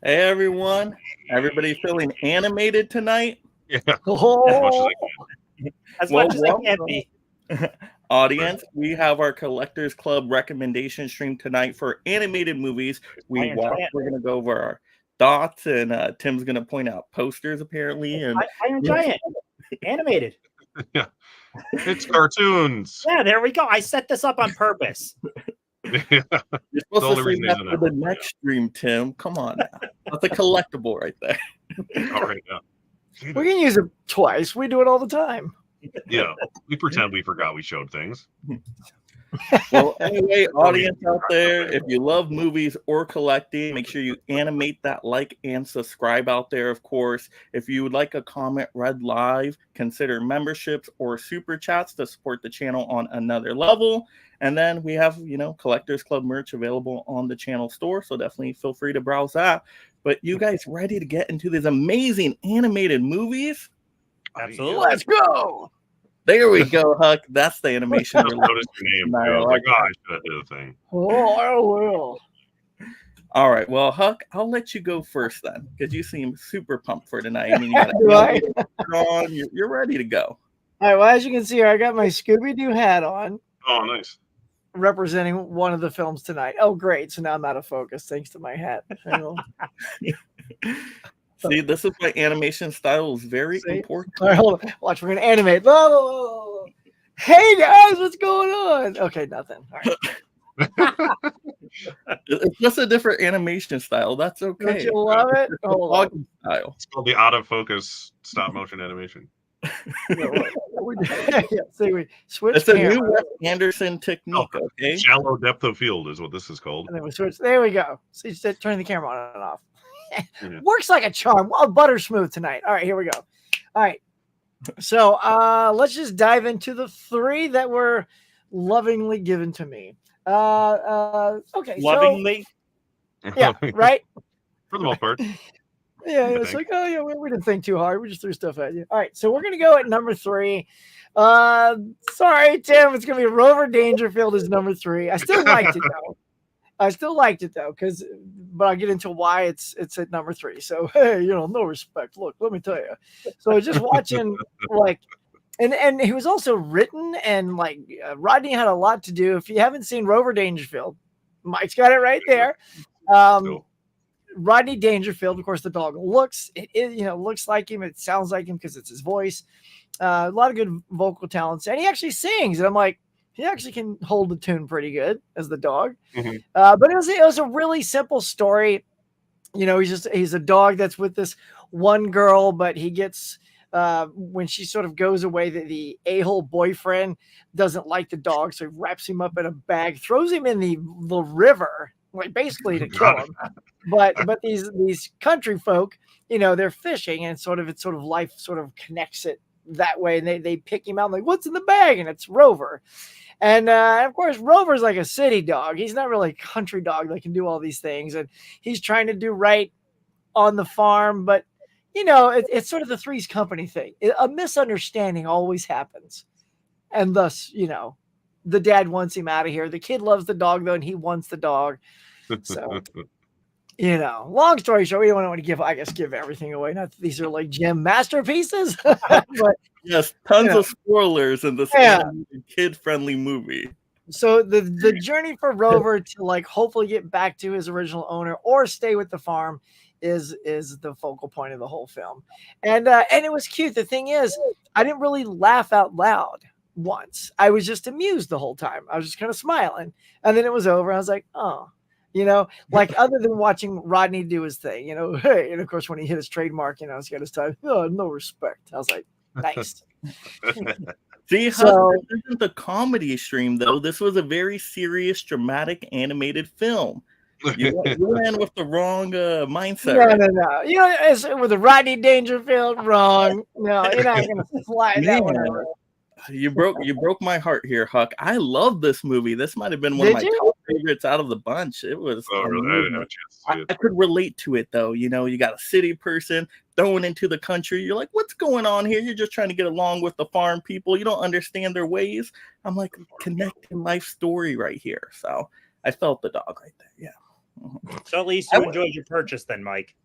Hey everyone. Everybody feeling animated tonight? Yeah, Oh, as Well, much as I can be. audience, we have our Collectors Club recommendation stream tonight for animated movies. Iron Giant. We're gonna go over our thoughts, and Tim's gonna point out posters apparently. And Iron Giant, animated. yeah. It's cartoons. Yeah, there we go. I set this up on purpose. Yeah. you're The supposed only to reason say he's that in for that the one, next stream, Tim. Come on now. That's a collectible right there. All right, yeah. we can use it twice. We do it all the time. Yeah, we pretend we forgot we showed things. Well, anyway, audience out there, if you love movies or collecting, make sure you animate that like and subscribe out there, of course. If you would like a comment read live, consider memberships or super chats to support the channel on another level. And then we have, Collectors Club merch available on the channel store, so definitely feel free to browse that. But you guys ready to get into these amazing animated movies? Absolutely. Let's go. There we go, Huck. That's the animation. I just noticed your name. No, Too. I was I like, oh, I should have did a thing. Oh. All right. Well, Huck, I'll let you go first then, because you seem super pumped for tonight. I mean, you got Do I? on. You're ready to go. All right. Well, as you can see here, I got my Scooby-Doo hat on, Oh, nice. representing one of the films tonight. Oh, great. So now I'm out of focus thanks to my hat. Hang on. See, this is why animation style is very See? important. All right, hold on. Watch, we're going to animate. Oh. Hey, guys, what's going on? Okay, nothing. All right. It's just a different animation style. That's Don't okay. you love it? Hold on. Vlog style. It's called the out of focus stop motion animation. Yeah, see, we switch It's a camera. new Wes Anderson technique, okay? Shallow depth of field is what this is called. And then we switch. There we go. See, just turn the camera on and off. Yeah. Works like a charm. Well, butter smooth tonight. All right, here we go. All right. So let's just dive into the three that were lovingly given to me. Okay. Lovingly. So, yeah, right? For the most part. Yeah, it's like, oh yeah, we didn't think too hard. We just threw stuff at you. All right, so we're gonna go at number 3. Sorry, Tim, it's gonna be Rover Dangerfield is number 3. I still liked it though. But I'll get into why it's at number 3. So hey, no respect. Look, let me tell you. So just watching and he was also written and Rodney had a lot to do. If you haven't seen Rover Dangerfield, Mike's got it right there. Cool. Rodney Dangerfield, of course, the dog looks like him. It sounds like him because it's his voice. A lot of good vocal talents, and he actually sings. And I'm like, he actually can hold the tune pretty good as the dog. Mm-hmm. But it was a really simple story. He's a dog that's with this one girl, but he gets when she sort of goes away, the a-hole boyfriend doesn't like the dog, so he wraps him up in a bag, throws him in the river, basically to kill him. But these country folk, they're fishing, and it's life sort of connects it that way, and they pick him out like, what's in the bag? And it's Rover. And of course, Rover's like a city dog. He's not really a country dog that can do all these things, and he's trying to do right on the farm, but it's sort of the Three's Company thing. A misunderstanding always happens, and thus, the dad wants him out of here. The kid loves the dog though, and he wants the dog. So, long story short, we don't want to give everything away. Not that these are like gem masterpieces, but yes, tons of spoilers in this kid-friendly movie. So the journey for Rover to hopefully get back to his original owner or stay with the farm is the focal point of the whole film. And it was cute. The thing is, I didn't really laugh out loud once. I was just amused the whole time. I was just kind of smiling. And then it was over. I was like, oh, other than watching Rodney do his thing, hey, and of course when he hit his trademark, he's got his time. Oh, no respect. I was like, nice. See, So- this isn't the comedy stream though. This was a very serious, dramatic, animated film. You ran with the wrong mindset. No. It's with the Rodney Dangerfield, wrong. No, you're not gonna fly that one over. You broke my heart here, Huck. I love this movie. This might have been one of my top favorites out of the bunch. It was. Oh, really? I didn't have a chance to see it. I could relate to it though. You got a city person thrown into the country. You're like, what's going on here? You're just trying to get along with the farm people. You don't understand their ways. I'm like, connecting life story right here. So I felt the dog right there. Yeah. So at least you enjoyed your purchase then, Mike.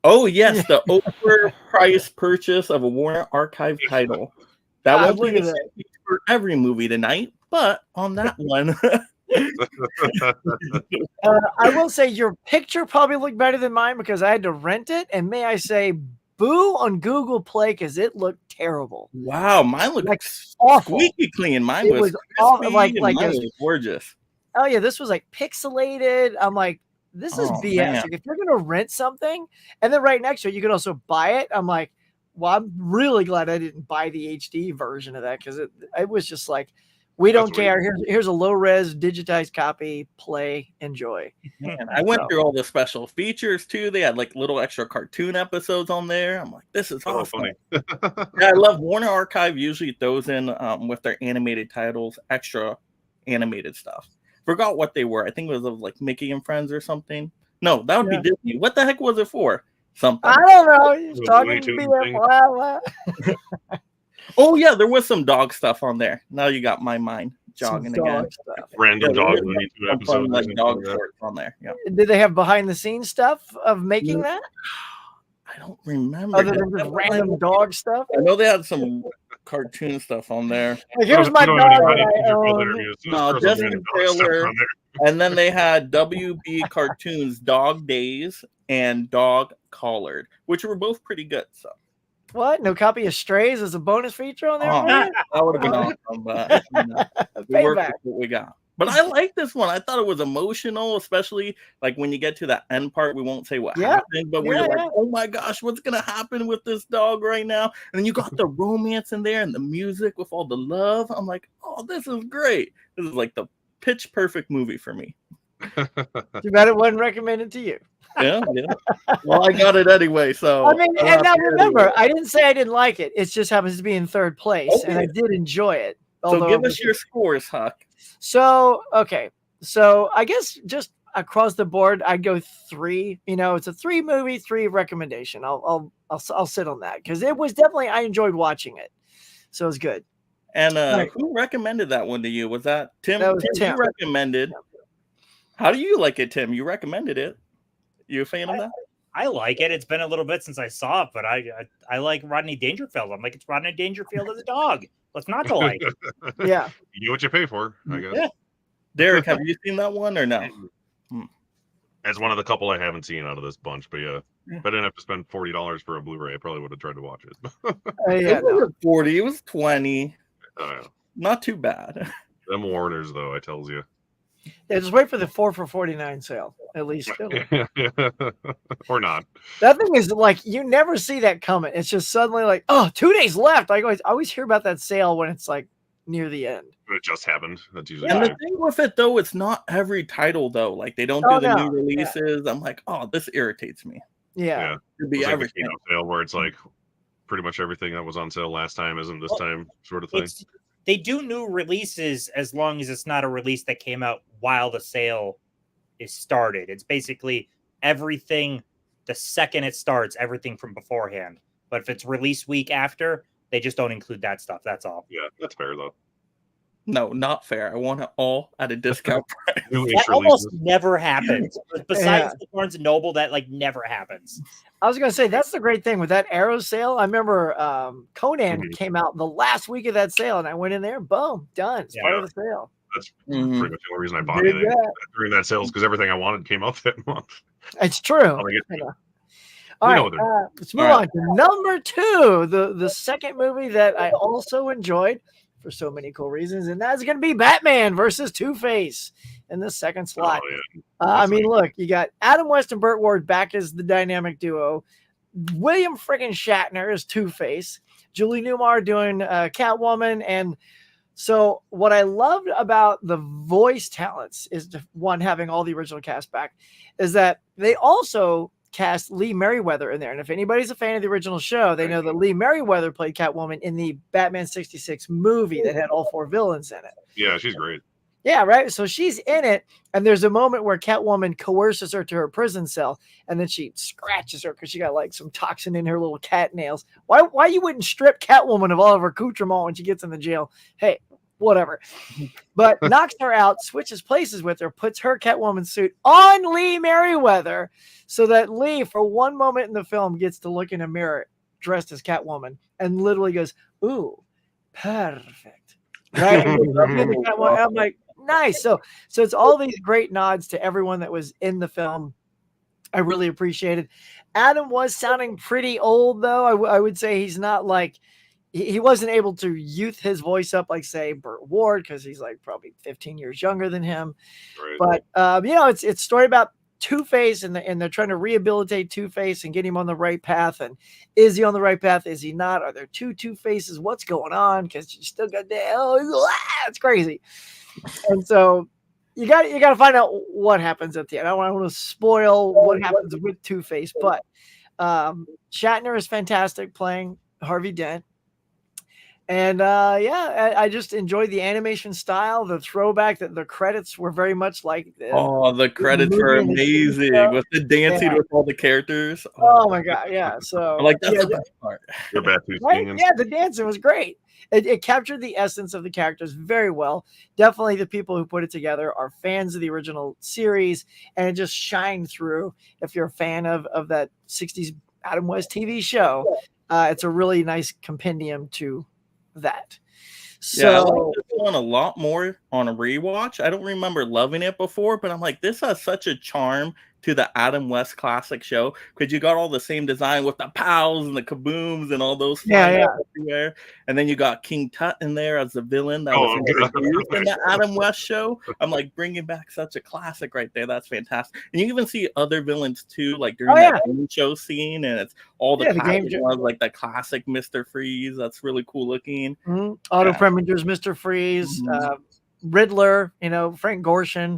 Oh yes, the overpriced purchase of a Warner Archive title. That won't look be at the that. same for every movie tonight, but on that one, I will say your picture probably looked better than mine because I had to rent it. And may I say, boo on Google Play because it looked terrible. wow, mine looked Like, awful. squeaky clean. Mine It was was awful, crispy, like- and like mine this- was gorgeous. Oh yeah, this was like pixelated. I'm like, this is Oh, BS. man. Like, if you're gonna rent something and then right next to it you can also buy it, I'm like, well, I'm really glad I didn't buy the HD version of that because it was just like, we don't That's care. Here's a low res digitized copy. Play, enjoy. And I went through all the special features too. They had like little extra cartoon episodes on there. I'm like, this is awesome. funny. Yeah, I love Warner Archive. Usually throws in with their animated titles, extra animated stuff. Forgot what they were. I think it was of like Mickey and Friends or something. No, that would be Disney. What the heck was it for? Something. I don't know. He's Little talking Looney to Tunes me. thing. Blah, blah. Oh yeah, there was some dog stuff on there. Now you got my mind jogging Some again. dog stuff. Random Yeah, dog there was Looney Tunes some episodes. fun, or like something dog like that. shorts on there. Yeah. Did they have behind the scenes stuff of making that? I don't remember. Other than just random dog stuff? I know they had some cartoon stuff on there. Like, here's my We dog don't have any that I trailer own. reviews. Just No, throw some Disney random dog stuff trailer. on there. And then they had WB Cartoons Dog Days and Dog Collared, which were both pretty good. So What? No copy of Strays as a bonus feature on there? Oh, for you? that would have been awesome, but you know, we worked Payback. with what we got. But I like this one. I thought it was emotional, especially like when you get to the end part. We won't say what happened, but we're Yeah, like, yeah. oh my gosh, what's gonna happen with this dog right now? And then you got the romance in there and the music with all the love. I'm like, oh, this is great. This is like the pitch perfect movie for me. Too bad it wasn't recommended to you. Yeah, yeah. Well, I got it anyway. So I mean, I'm and now happy remember, anyway. I didn't say I didn't like it. It just happens to be in third place, and I Okay. did enjoy it. So although give it us your scores, Huck. So, okay. So I guess just across the board, I'd go 3. You know, it's a 3 movie, 3 recommendation. I'll sit on that because it was definitely, I enjoyed watching it. So it was good. And Right. who recommended that one to you? Was that Tim? That was Tim. You recommended. How do you like it, Tim? You recommended it. You a fan of that? I like it. It's been a little bit since I saw it, but I like Rodney Dangerfield. I'm like, it's Rodney Dangerfield as a dog. What's not to like? Yeah. You get what you pay for, I guess. Yeah. Derek, have you seen that one or no? As one of the couple I haven't seen out of this bunch, but yeah. Yeah. If I didn't have to spend $40 for a Blu-ray, I probably would have tried to watch it. Yeah. It wasn't 40. It was 20. Uh, Not too bad. them Warners, though, I tells you. Yeah, just wait for the 4 for $49 sale, at least. Or not. That thing is like, you never see that coming. It's just suddenly like, oh, 2 days left. I always hear about that sale when it's like near the end. It just happened. That's usually And the the thing with it, though, it's not every title, though. Like, they don't do Oh, the no. new releases. I'm like, oh, this irritates me. Yeah. It could be It's like the everything. Kino sale where it's like pretty much everything that was on sale last time isn't this time, sort of thing. They do new releases as long as it's not a release that came out while the sale is started. It's basically everything the second it starts, everything from beforehand. But if it's release week after, they just don't include that stuff. That's all. Yeah, that's fair though. No, not fair. I want it all at a discount price. New That issue almost releases. never happens. Besides Yeah. the Barnes and Noble, that like never happens. I was gonna say that's the great thing with that Arrow sale. I remember Conan Mhm. came out the last week of that sale, and I went in there, boom, done. It's part Yeah. of the sale. That's Mhm. pretty much the only reason I bought Dig anything that. during that sale is because everything I wanted came out that month. It's true. Oh, I guess- I know. We All know right, they're- let's move All on to number 2, the second movie that I also enjoyed for so many cool reasons, and that's going to be Batman versus Two-Face in the second slot. Oh, yeah. I That's mean, nice. look, you got Adam West and Burt Ward back as the dynamic duo. William friggin' Shatner as Two-Face. Julie Newmar doing Catwoman. And so what I loved about the voice talents is one, having all the original cast back, is that they also cast Lee Merriweather in there. And if anybody's a fan of the original show, they know that Lee Merriweather played Catwoman in the Batman 66 movie that had all 4 villains in it. Yeah, she's great. Yeah, right. So she's in it, and there's a moment where Catwoman coerces her to her prison cell, and then she scratches her because she got like some toxin in her little cat nails. Why you wouldn't strip Catwoman of all of her accoutrement when she gets in the jail? Hey, whatever. But knocks her out, switches places with her, puts her Catwoman suit on Lee Merriweather so that Lee, for one moment in the film, gets to look in a mirror dressed as Catwoman and literally goes, ooh, perfect. Right? I'm like, nice. So it's all these great nods to everyone that was in the film. I really appreciate it. Adam was sounding pretty old, though. I would say he's not like, he wasn't able to youth his voice up like, say, Burt Ward, because he's like probably 15 years younger than him. Right. But it's a story about Two-Face, and they're trying to rehabilitate Two-Face and get him on the right path. And is he on the right path? Is he not? Are there two Two-Faces? What's going on? Because you still got it's crazy. And so you got to find out what happens at the end. I don't want to spoil what happens with Two-Face, but Shatner is fantastic playing Harvey Dent. And I just enjoyed the animation style, the throwback. That the credits were very much like the credits were amazing with the dancing with all the characters. Oh my god, yeah. So like that's the best part. Right? Yeah, the dancing was great. It captured the essence of the characters very well. Definitely, the people who put it together are fans of the original series, and it just shined through. If you're a fan of that '60s Adam West TV show, it's a really nice compendium to that. So I like this one a lot more on a rewatch. I don't remember loving it before, but I'm like, this has such a charm to the Adam West classic show because you got all the same design with the pows and the kabooms and all those everywhere. And then you got King Tut in there as the villain that was introduced in the Adam West show. I'm like, bringing back such a classic right there. That's fantastic. And you even see other villains too, like during that game show scene, and it's all the classic ones, like the classic Mr. Freeze. That's really cool looking. Otto Preminger's Mr. Freeze. Riddler, Frank Gorshin,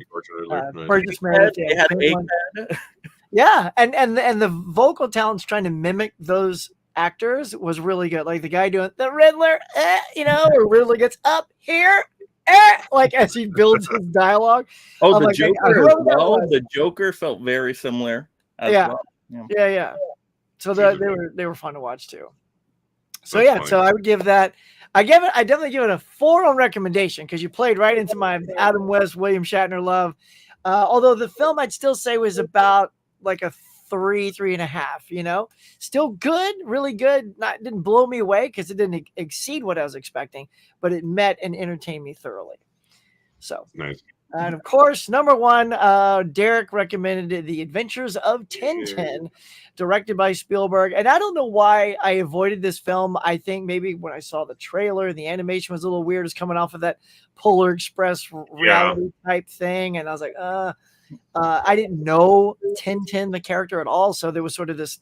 Burgess Meredith. Yeah, and the vocal talents trying to mimic those actors was really good. Like the guy doing the Riddler, where Riddler gets up here, like as he builds his dialogue. Oh, the Joker as well. The Joker felt very similar. Yeah. So they were fun to watch too. So so I would give that. I definitely give it a 4 on recommendation because you played right into my Adam West, William Shatner love. Although the film I'd still say was about like a 3.5. Still good, really good. Didn't blow me away because it didn't exceed what I was expecting, but it met and entertained me thoroughly. So nice. And of course, number 1, Derek recommended The Adventures of Tintin, directed by Spielberg. And I don't know why I avoided this film. I think maybe when I saw the trailer, the animation was a little weird. It's coming off of that Polar Express reality type thing. And I was like, I didn't know Tintin, the character, at all. So there was sort of this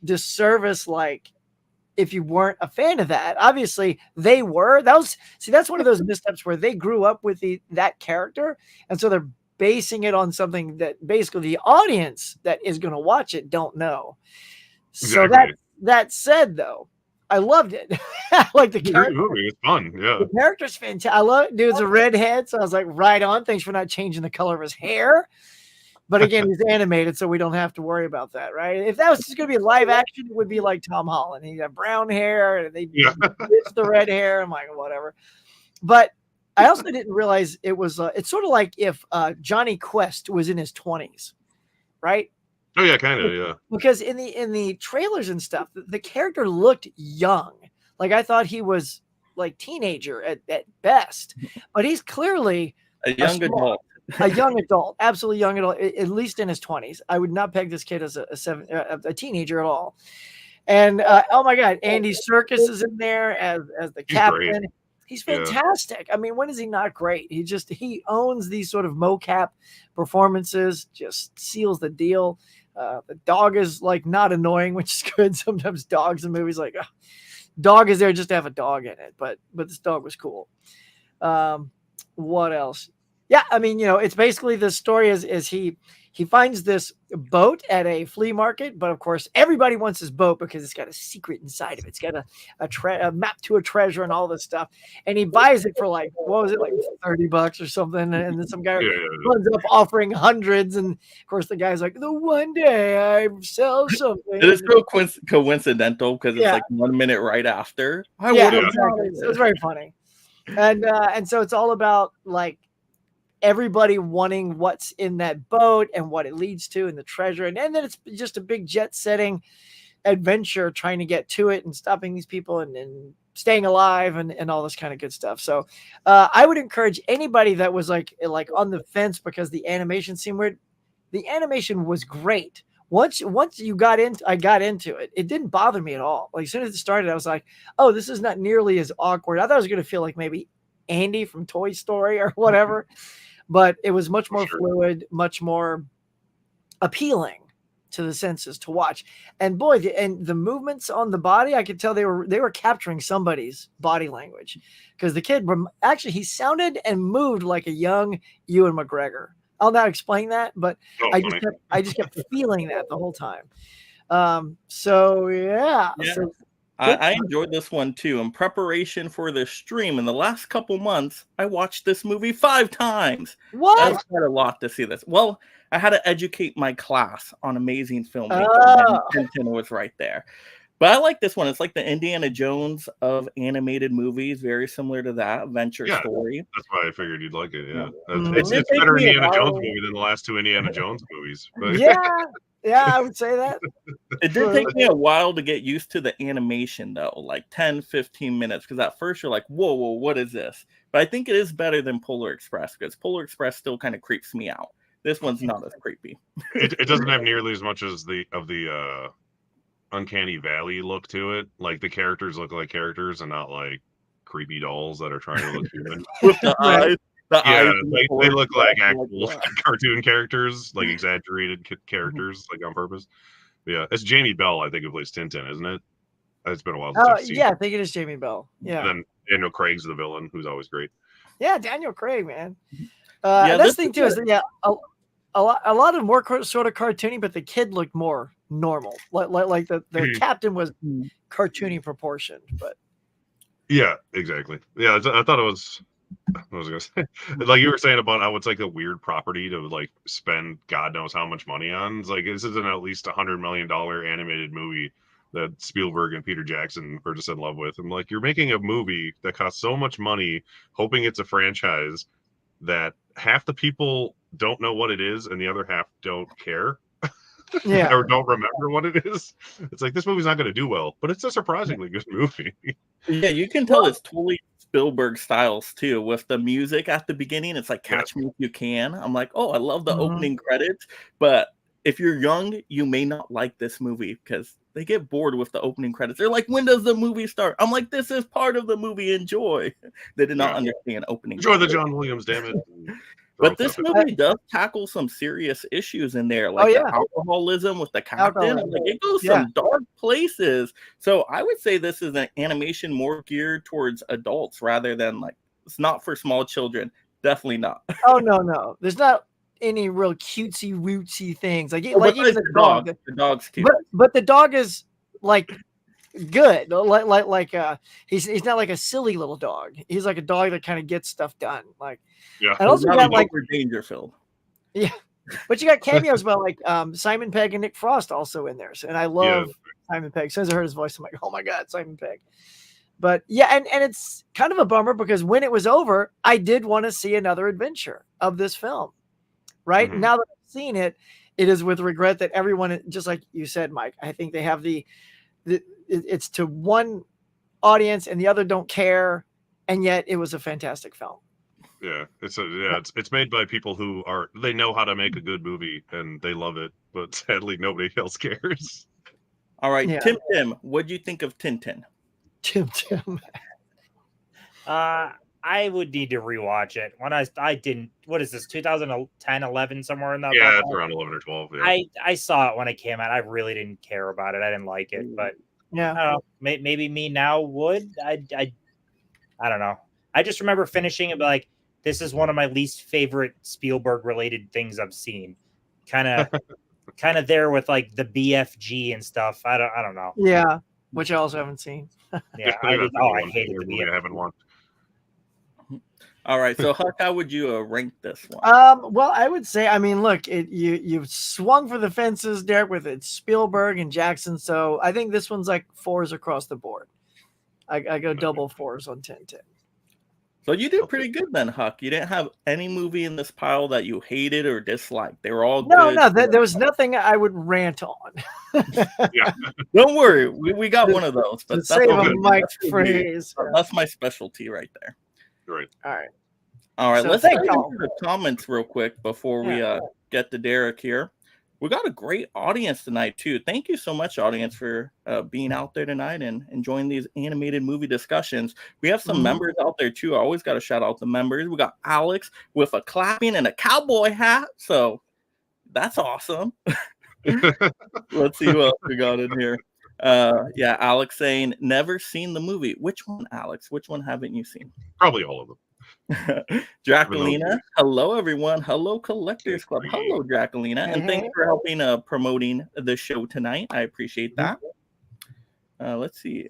disservice, like, if you weren't a fan of that. Obviously they were. That's one of those missteps where they grew up with that character, and so they're basing it on something that basically the audience that is going to watch it don't know. So that said, though, I loved it. Like the character movie, it's fun. Yeah, the character's fantastic. I love it. Dude's a redhead, so I was like, right on. Thanks for not changing the color of his hair. But again, he's animated, so we don't have to worry about that, right? If that was just going to be live action, it would be like Tom Holland. He'd have brown hair, and they ditch the red hair. I'm like, whatever. But I also didn't realize it was. It's sort of like if Johnny Quest was in his 20s, right? Oh yeah, kind of, yeah. Because in the trailers and stuff, the character looked young. Like I thought he was like teenager at best, but he's clearly a young adult. A young adult, absolutely young adult, at least in his 20s. I would not peg this kid as a teenager at all. And oh my God, Andy Serkis is in there as the captain. Great. He's fantastic. I mean, when is he not great? He owns these sort of mocap performances, just seals the deal. The dog is like not annoying, which is good. Sometimes dogs in movies like dog is there just to have a dog in it, but this dog was cool. What else? Yeah, I mean, it's basically the story is he finds this boat at a flea market, but of course everybody wants his boat because it's got a secret inside of it. It's got a map to a treasure and all this stuff. And he buys it for like, what was it, like $30 or something? And then some guy runs up offering hundreds. And of course the guy's like, the one day I sell something. It is so coincidental because it's like 1 minute right after. It was very funny. And so it's all about like everybody wanting what's in that boat and what it leads to and the treasure. And then it's just a big jet setting adventure trying to get to it and stopping these people and staying alive and all this kind of good stuff. So I would encourage anybody that was like on the fence because the animation seemed weird. The animation was great. Once you got into, I got into it. It didn't bother me at all. Like as soon as it started, I was like, oh, this is not nearly as awkward. I thought I was going to feel like maybe Andy from Toy Story or whatever, but it was much more fluid, much more appealing to the senses to watch. And boy, the movements on the body, I could tell they were capturing somebody's body language, because the kid actually he sounded and moved like a young Ewan McGregor. I'll not explain that, but I just kept feeling that the whole time. So yeah. So, I enjoyed this one too. In preparation for this stream, in the last couple months, I watched this movie 5 times. What? That's quite a lot to see this. Well, I had to educate my class on amazing filmmaking. And Tintin was right there. But I like this one. It's like the Indiana Jones of animated movies, very similar to that adventure story. That's why I figured you'd like it. Yeah, Mm-hmm. it's better Indiana Jones movie than the last 2 Indiana Jones movies. But. Yeah, I would say that. It did take me a while to get used to the animation, though, like 10, 15 minutes, because at first you're like, whoa, what is this? But I think it is better than Polar Express, because Polar Express still kind of creeps me out. This one's not as creepy. It doesn't have nearly as much as the Uncanny Valley look to it. Like the characters look like characters and not like creepy dolls that are trying to look human. With the eyes. They look like actual cartoon characters, like exaggerated characters, like on purpose. Yeah, it's Jamie Bell, I think, who plays Tintin, isn't it? It's been a while since I've seen I think it is Jamie Bell. Yeah. And then Daniel Craig's the villain, who's always great. Yeah, Daniel Craig, man. This thing too is a lot of more sort of cartoony, but the kid looked more normal. Like the captain was cartoony proportioned, but yeah, exactly. Yeah, I thought it was. I was gonna say, like you were saying about how it's like a weird property to like spend God knows how much money on. It's like this is an at least $100 million animated movie that Spielberg and Peter Jackson are just in love with. I'm like, you're making a movie that costs so much money, hoping it's a franchise that half the people don't know what it is and the other half don't care. Or don't remember what it is. It's like this movie's not going to do well, but it's a surprisingly good movie. Yeah, you can tell it's totally Spielberg styles too, with the music at the beginning. It's like Catch Me If You Can. I'm like, oh, I love the opening credits, but if you're young, you may not like this movie because they get bored with the opening credits. They're like, when does the movie start? I'm like, this is part of the movie. Enjoy. They did not understand opening. Enjoy the John Williams, damn it. But this movie does tackle some serious issues in there, like the alcoholism with the captain. Like, it goes some dark places. So I would say this is an animation more geared towards adults rather than like, it's not for small children. Definitely not. Oh, no. There's not any real cutesy wootsy things. Like even the dog. The dog's cute. But the dog is like good. He's not like a silly little dog. He's like a dog that kind of gets stuff done. Like, and also got like Dangerfield. Yeah, but you got cameos about like Simon Pegg and Nick Frost also in there. So, and I love Simon Pegg. As soon as I heard his voice, I'm like, oh my god, Simon Pegg. But yeah, and it's kind of a bummer because when it was over, I did want to see another adventure of this film. Right now that I've seen it, it is with regret that everyone, just like you said, Mike, I think they have it's to one audience and the other don't care, and yet it was a fantastic film. Yeah, it's made by people who they know how to make a good movie and they love it, but sadly nobody else cares. All right, Tim, what do you think of Tintin? Tim. I would need to rewatch it. When I didn't. What is this? 2010, 11, somewhere in that. Yeah, it's around 11 or 12. Yeah. I saw it when it came out. I really didn't care about it. I didn't like it, but I don't know. Maybe me now would. I don't know. I just remember finishing it like, this is one of my least favorite Spielberg related things I've seen. Kind of there with like the BFG and stuff. I don't know. Yeah, which I also haven't seen. Yeah, I hated the BFG. I haven't watched. All right, so Huck, how would you rank this one? Well, I would say, I mean, look, you've swung for the fences, Derek, with it Spielberg and Jackson. So I think this one's like 4s across the board. I go double 4s on Tintin. So you did pretty good then, Huck. You didn't have any movie in this pile that you hated or disliked. They were all good. No, there was nothing I would rant on. Yeah. Don't worry, we got one of those. But To save a good. mic phrase. That's my specialty right there. Right. All right. So Let's thank get y'all. into the comments real quick before we get to Derek here. We got a great audience tonight too. Thank you so much, audience, for being out there tonight and enjoying these animated movie discussions. We have some members out there too. I always got to shout out the members. We got Alex with a clapping and a cowboy hat, so that's awesome. Let's see who else we got in here. Alex saying never seen the movie. Which one, Alex? Which one haven't you seen? Probably all of them. Jacquelina, hello everyone. Hello Collectors Club. Hello Jacquelina, and thanks for helping promoting the show tonight. I appreciate that. Let's see.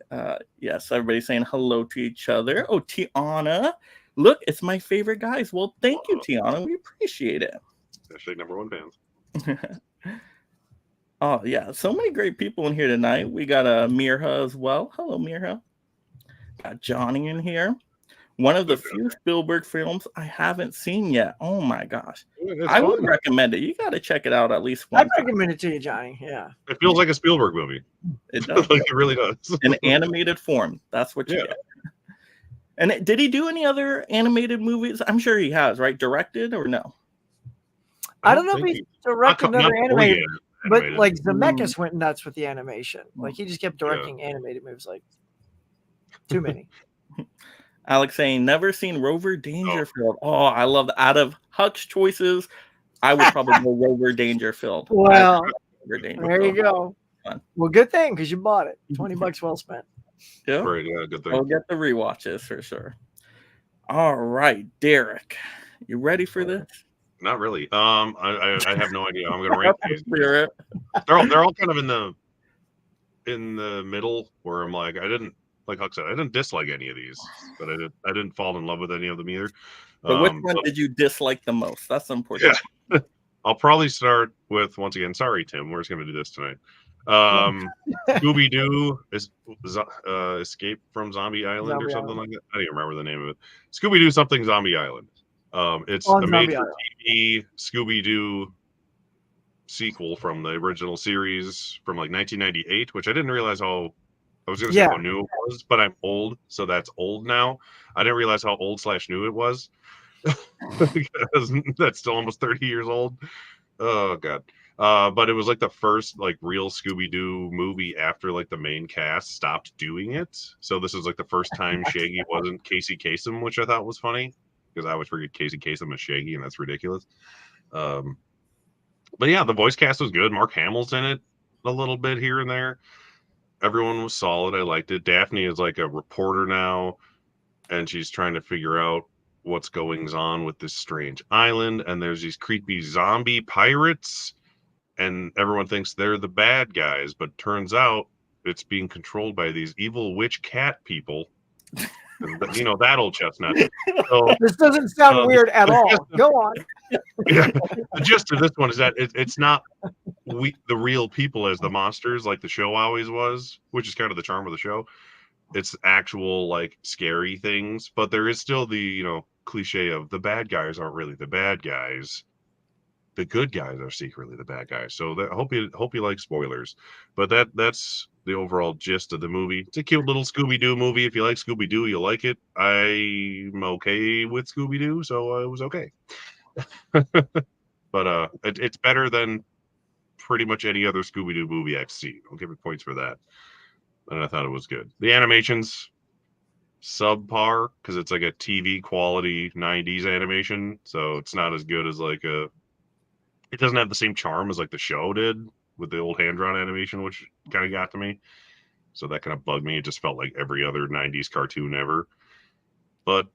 Yes, everybody's saying hello to each other. Oh, Tiana, look, it's my favorite guys. Well, thank you, Tiana. We appreciate it. Especially #1 fans. Oh yeah, so many great people in here tonight. We got Mirha as well. Hello, Mirha. Got Johnny in here. One of the few Spielberg films I haven't seen yet. Oh my gosh. I would recommend it. You got to check it out at least once. I'd recommend it to you, Johnny. Yeah. It feels like a Spielberg movie. It does. Like it really does. In animated form. That's what you get. And did he do any other animated movies? I'm sure he has, right? Directed or no? I don't know if he directed another animated, but like Zemeckis went nuts with the animation. Like he just kept directing animated movies, like too many. Alex saying never seen Rover Dangerfield. Oh, I love that. Out of Huck's choices, I would probably go Rover Dangerfield. Well, there you go. Well, good thing because you bought it. $20 well spent. Yeah, right, yeah, good thing. We'll get the rewatches for sure. All right, Derek, you ready for this? Not really. I have no idea. I'm gonna rank these. Spirit. They're all kind of in the middle where I'm like, like Huck said, I didn't dislike any of these, but I didn't fall in love with any of them either. But which one did you dislike the most? That's important. Yeah. I'll probably start with, once again, sorry, Tim, we're just going to do this tonight. Scooby-Doo is Escape from Zombie Island or something like that. I don't even remember the name of it. Scooby-Doo something Zombie Island. It's the made-for-TV Scooby-Doo sequel from the original series from like 1998, which I didn't realize how... I was going to say how new it was, but I'm old, so that's old now. I didn't realize how old/new it was. Because that's still almost 30 years old. Oh, God. But it was like the first like real Scooby-Doo movie after like the main cast stopped doing it. So this is like the first time Shaggy wasn't Casey Kasem, which I thought was funny because I always forget Casey Kasem as Shaggy, and that's ridiculous. But yeah, the voice cast was good. Mark Hamill's in it a little bit here and there. Everyone was solid. I liked it. Daphne is like a reporter now, and she's trying to figure out what's going on with this strange island. And there's these creepy zombie pirates, and everyone thinks they're the bad guys, but turns out it's being controlled by these evil witch cat people. And, you know, that old chestnut. So, this doesn't sound weird at all. Go on. Yeah, the gist of this one is that it's not the real people as the monsters like the show always was, which is kind of the charm of the show. It's actual like scary things, but there is still the cliche of the bad guys aren't really the bad guys. The good guys are secretly the bad guys. So I hope you like spoilers, but that's the overall gist of the movie. It's a cute little Scooby-Doo movie. If you like Scooby-Doo, you'll like it. I'm okay with Scooby-Doo, so it was okay. But it's better than pretty much any other Scooby-Doo movie I've seen. I'll give it points for that. And I thought it was good. The animation's subpar because it's like a TV quality 90s animation, so it's not as good as like it doesn't have the same charm as like the show did with the old hand-drawn animation, which kind of got to me. So that kind of bugged me. It just felt like every other 90s cartoon ever. But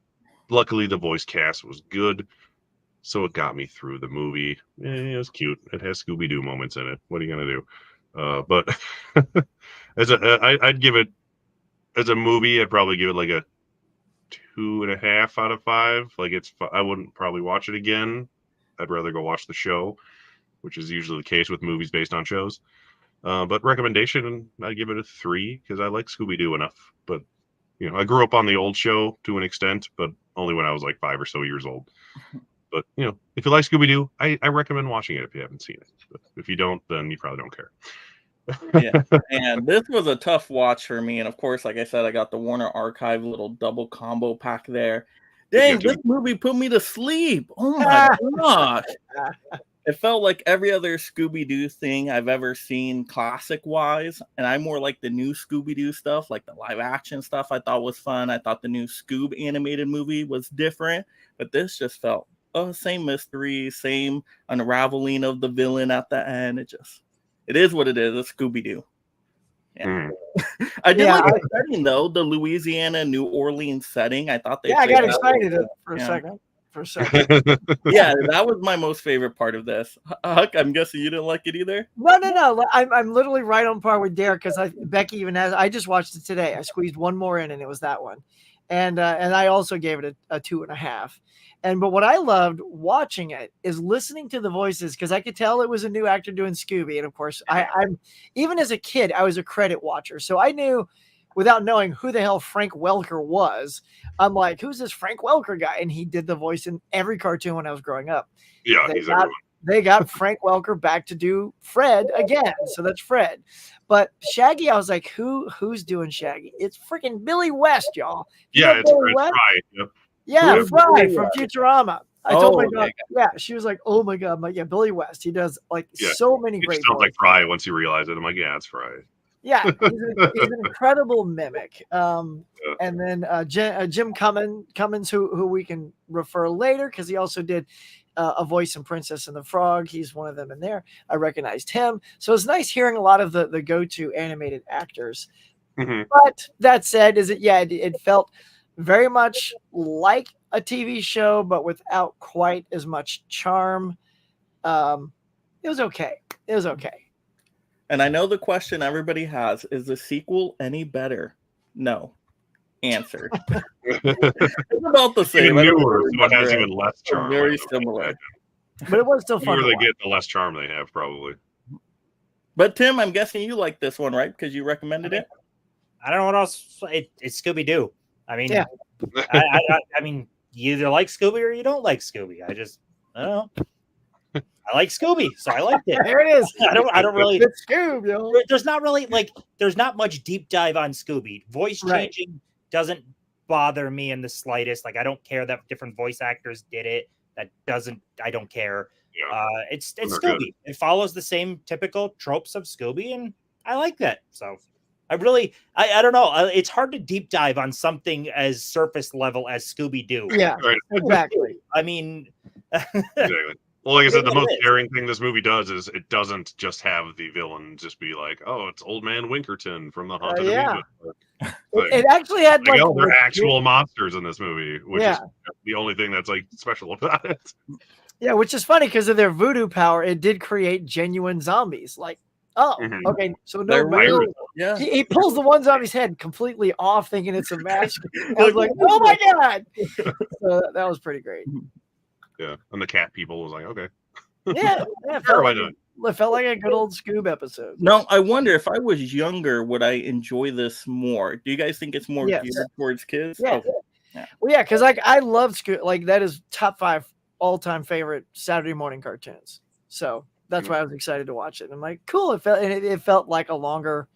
luckily the voice cast was good, so it got me through the movie. It was cute. It has Scooby-Doo moments in it. What are you gonna do? But I'd give it, as a movie, I'd probably give it like a 2.5 out of 5. Like I wouldn't probably watch it again. I'd rather go watch the show, which is usually the case with movies based on shows. But recommendation, I'd give it a 3 because I like Scooby-Doo enough. But I grew up on the old show to an extent, but only when I was like 5 or so years old. But if you like Scooby Doo, I recommend watching it if you haven't seen it. But if you don't, then you probably don't care. Yeah, and this was a tough watch for me. And of course, like I said, I got the Warner Archive little double combo pack there. Dang, this movie put me to sleep. Oh my gosh. It felt like every other Scooby-Doo thing I've ever seen classic-wise, and I more like the new Scooby-Doo stuff, like the live-action stuff I thought was fun. I thought the new Scoob animated movie was different, but this just felt, same mystery, same unraveling of the villain at the end. It is what it is, it's Scooby-Doo. Yeah. I did like the setting, though, the Louisiana, New Orleans setting. I thought they I got excited for a second. Yeah, that was my most favorite part of this. Huck, I'm guessing you didn't like it either. No. I'm literally right on par with Derek because Becky even has. I just watched it today. I squeezed one more in, and it was that one, and I also gave it a 2.5. But what I loved watching it is listening to the voices because I could tell it was a new actor doing Scooby, and of course, I'm even as a kid I was a credit watcher, so I knew. Without knowing who the hell Frank Welker was, I'm like, who's this Frank Welker guy? And he did the voice in every cartoon when I was growing up. Yeah, they got Frank Welker back to do Fred again. So that's Fred. But Shaggy, I was like, who's doing Shaggy? It's freaking Billy West, y'all. It's Fry. Yep. Yeah, Fry from Futurama. I told my daughter, she was like, oh my God. I'm like, yeah, Billy West. He does so many great sounds like Fry once you realize it. I'm like, yeah, it's Fry. Yeah, he's an incredible mimic. And then Jim Cummins, who we can refer later because he also did a voice in Princess and the Frog. He's one of them in there. I recognized him. So it's nice hearing a lot of the go-to animated actors. Mm-hmm. But that said, it felt very much like a TV show, but without quite as much charm. It was okay. And I know the question everybody has, is the sequel any better? No. Answer. It's about the same. Even newer, so it has even less charm. Very similar. But it was still fun. The more they get, the less charm they have, probably. But Tim, I'm guessing you like this one, right? Because you recommended it? I don't know what else. It's Scooby-Doo. I mean, I mean, you either like Scooby or you don't like Scooby. I don't know. I like Scooby, so I liked it. There it is. I don't really. It's Scoob, yo. There's not really there's not much deep dive on Scooby. Voice changing doesn't bother me in the slightest. I don't care that different voice actors did it. I don't care. Yeah. It's Scooby. Good. It follows the same typical tropes of Scooby, and I like that. So I don't know. It's hard to deep dive on something as surface level as Scooby-Doo. Yeah, exactly. I mean, exactly. Well, like I said, the most daring thing this movie does is it doesn't just have the villain just be like, "Oh, it's Old Man Winkerton from the Haunted Amusement Park." It actually had they're actual monsters in this movie, which is the only thing that's special about it. Yeah, which is funny because of their voodoo power, it did create genuine zombies. Okay, so he pulls the one zombie's head completely off, thinking it's a mask. I was like, "Oh my God!" So that was pretty great. Yeah, and the cat people was like, okay. Yeah, it felt like a good old Scoob episode. No, I wonder if I was younger, would I enjoy this more? Do you guys think it's more geared towards kids? Yeah. Okay. Yeah. Well, yeah, because I love Scoob. That is top 5 all-time favorite Saturday morning cartoons. So that's why I was excited to watch it. And I'm like, cool. It felt like a longer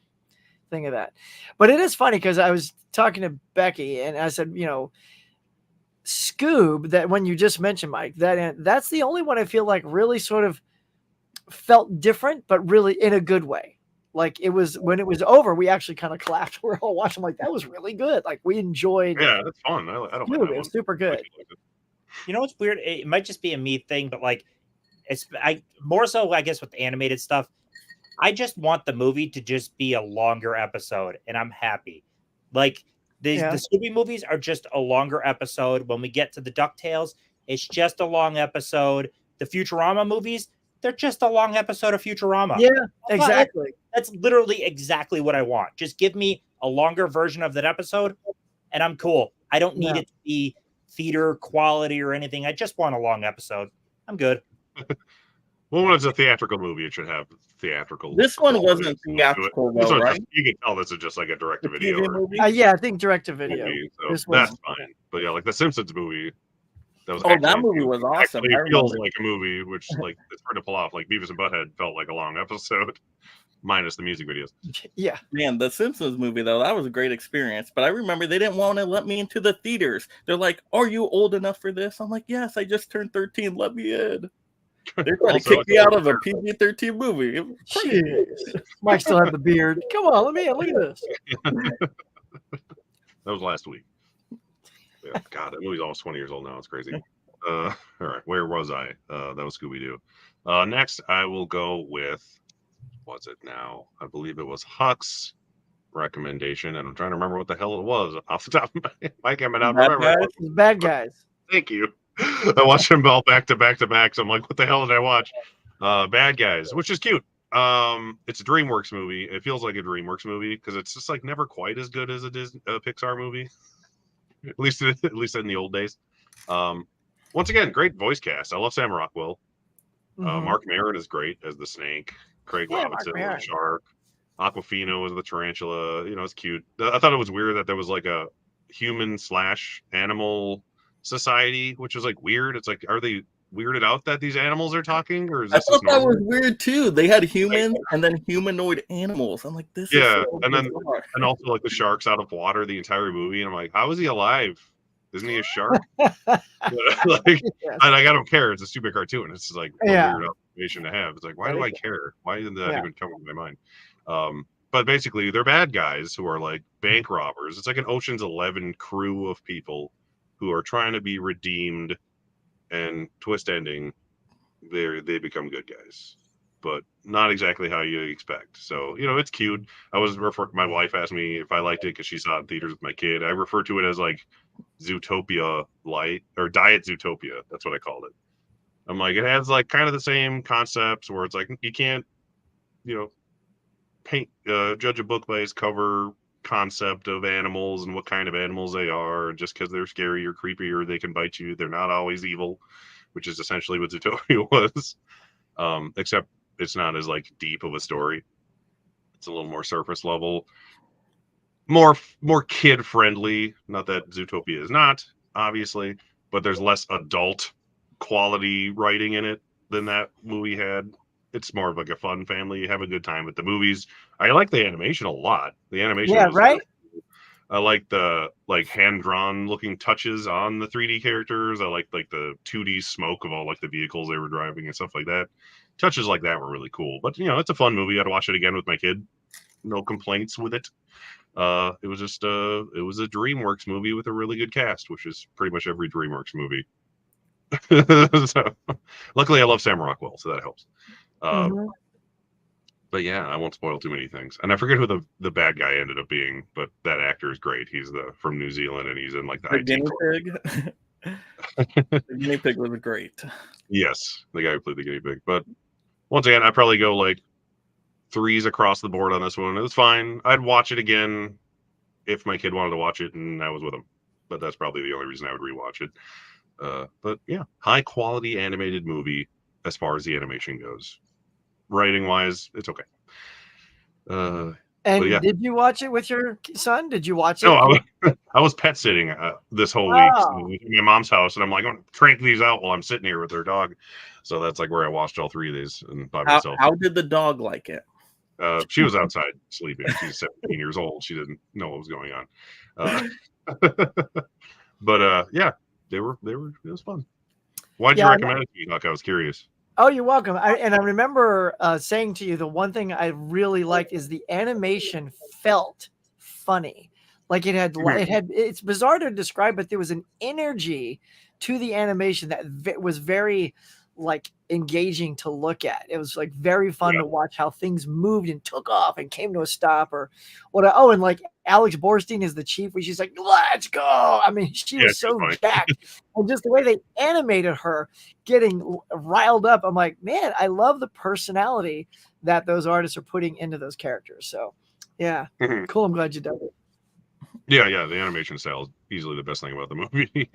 thing of that. But it is funny because I was talking to Becky and I said, Scoob, that when you just mentioned, Mike, that's the only one I feel like really sort of felt different, but really in a good way. It was when it was over, we actually kind of clapped. We're all watching that was really good. We enjoyed. Yeah, that's fun. I don't know. It was super good. You know what's weird? It might just be a me thing, but more so, I guess, with the animated stuff. I just want the movie to just be a longer episode, and I'm happy. The Scooby movies are just a longer episode. When we get to the DuckTales, it's just a long episode. The Futurama movies, they're just a long episode of Futurama. Yeah, exactly. That's literally exactly what I want. Just give me a longer version of that episode, and I'm cool. I don't need it to be theater quality or anything. I just want a long episode. I'm good. Well, when it's a theatrical movie, it should have theatrical. This one quality wasn't to it. theatrical, This though, one right? you can tell this is just like a direct The to video TV or movie? Yeah, I think direct to video. movie, so This that's was fine. But yeah, like the Simpsons movie, that was Oh, actually that a movie was awesome. Actually, I it feels remember. like a movie, which like it's hard to pull off. Like Beavis and Butthead felt like a long episode, minus the music videos. yeah. Man, the Simpsons movie, though, that was a great experience. But I remember they didn't want to let me into the theaters. They're like, "Are you old enough for this?" I'm like, "Yes, I just turned 13. Let me in." They're trying to Also, kick me out of a PG-13 movie. It was crazy. Jeez. Mike still had the beard. Come on, let me in. Look at this. That was last week. Yeah, God, that movie's almost 20 years old now. It's crazy. All right, where was I? That was Scooby Doo. Next, I will go with what's it now? I believe it was Huck's recommendation, and I'm trying to remember what the hell it was off the top of my head. Mike, I may not Bad remember. Guys? It's bad guys. Thank you. I watched them all back to back to back. So I'm like, what the hell did I watch? Bad Guys, which is cute. It's a DreamWorks movie. It feels like a DreamWorks movie because it's just like never quite as good as a Pixar movie. At least in the old days. Once again, great voice cast. I love Sam Rockwell. Mhm. Mark Maron is great as the snake. Craig Yeah, Robinson Mark was the shark. Aquafina was the tarantula. You know, it's cute. I thought it was weird that there was like a human/animal society, which was like weird. It's like, are they weirded out that these animals are talking, or is I this thought just that normal? was weird too. They had humans and then humanoid animals. I'm like, this Yeah, is so and then bizarre. and also like the sharks out of water the entire movie, and I'm like, how is he alive? Isn't he a shark? Like, Yes. and I don't care. It's a stupid cartoon. It's just like a Yeah. weird observation to have. It's like, why do I care? Why did that Yeah. even come into my mind? But basically, they're bad guys who are like bank robbers. It's like an Ocean's 11 crew of people who are trying to be redeemed, and twist ending, they become good guys, but not exactly how you expect. So you know, it's cute. My wife asked me if I liked it because she saw it in theaters with my kid. I refer to it as like Zootopia light or Diet Zootopia. That's what I called it. I'm like, it has like kind of the same concepts where it's like you can't, you know, judge a book by its cover concept of animals and what kind of animals they are. Just because they're scary or creepy or they can bite you, they're not always evil, which is essentially what Zootopia was. Except it's not as like deep of a story. It's a little more surface level, more kid friendly. Not that Zootopia is not, obviously, but there's less adult quality writing in it than that movie had. It's more of like a fun family. You have a good time with the movies. I like the animation a lot. The animation Yeah, was right? I like the like hand drawn looking touches on the 3D characters. I like the 2D smoke of all like the vehicles they were driving and stuff like that. Touches like that were really cool. But you know, it's a fun movie. I'd watch it again with my kid. No complaints with it. It was just it was a DreamWorks movie with a really good cast, which is pretty much every DreamWorks movie. So, luckily, I love Sam Rockwell, so that helps. Mhm. But yeah, I won't spoil too many things. And I forget who the bad guy ended up being, but that actor is great. He's from New Zealand, and he's in like the The IT guinea club. pig. The guinea pig was great. Yes, the guy who played the guinea pig. But once again, I'd probably go like 3s across the board on this one. It was fine. I'd watch it again if my kid wanted to watch it and I was with him. But that's probably the only reason I would rewatch it. But yeah, high quality animated movie as far as the animation goes. Writing wise, it's okay. And yeah. did you watch it with your son? Did you watch it? No, I was pet sitting this whole week Oh. at my mom's house, and I'm like, I'm gonna crank these out while I'm sitting here with her dog. So that's like where I watched all 3 of these and by myself. How did the dog like it? She was outside sleeping. She's 17 years old. She didn't know what was going on. But yeah, they were. It was fun. Why'd you recommend it to me, Huck? I was curious. Oh, you're welcome. I remember saying to you, the one thing I really liked is the animation felt funny. Like it's bizarre to describe, but there was an energy to the animation that was very like engaging to look at. It was like very fun to watch how things moved and took off and came to a stop or what. Oh, and like Alex Borstein is the chief, where she's like, let's go. I mean, she was so jacked. And just the way they animated her getting riled up, I'm like, man, I love the personality that those artists are putting into those characters. So yeah, cool. I'm glad you did it. Yeah, the animation style is easily the best thing about the movie.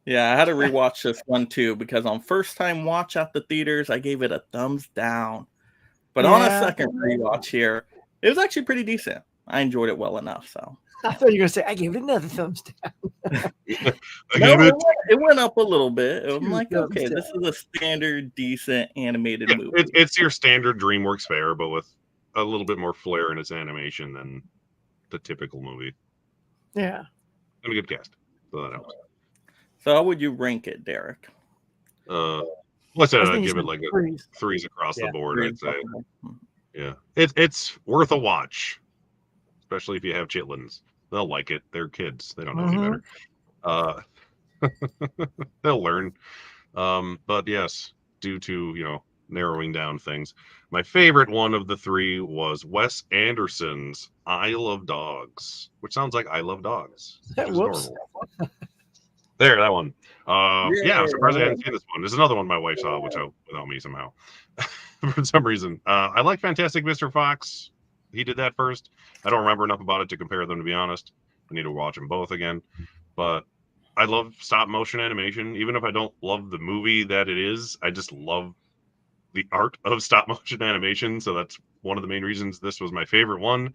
Yeah, I had to rewatch this one too because on first time watch at the theaters, I gave it a thumbs down. But on a second rewatch here, it was actually pretty decent. I enjoyed it well enough. So I thought you were gonna say I gave it another thumbs down. It went up a little bit. I'm like, thumbs okay, this is a standard, decent animated movie. It's your standard DreamWorks fare, but with a little bit more flair in its animation than the typical movie. Yeah. And a good cast. So that helps. So how would you rank it, Derek? Let's say I'd give it like threes across the board. I'd say, yeah, it's worth a watch, especially if you have chitlins. They'll like it. They're kids. They don't know any better. They'll learn. But yes, due to narrowing down things, my favorite one of the three was Wes Anderson's Isle of Dogs, which sounds like I Love Dogs. Which is adorable. There, that one. Yeah, I'm surprised I hadn't seen this one. There's another one my wife saw, without me somehow. For some reason. I like Fantastic Mr. Fox. He did that first. I don't remember enough about it to compare them, to be honest. I need to watch them both again. But I love stop motion animation. Even if I don't love the movie that it is, I just love the art of stop motion animation. So that's one of the main reasons this was my favorite one.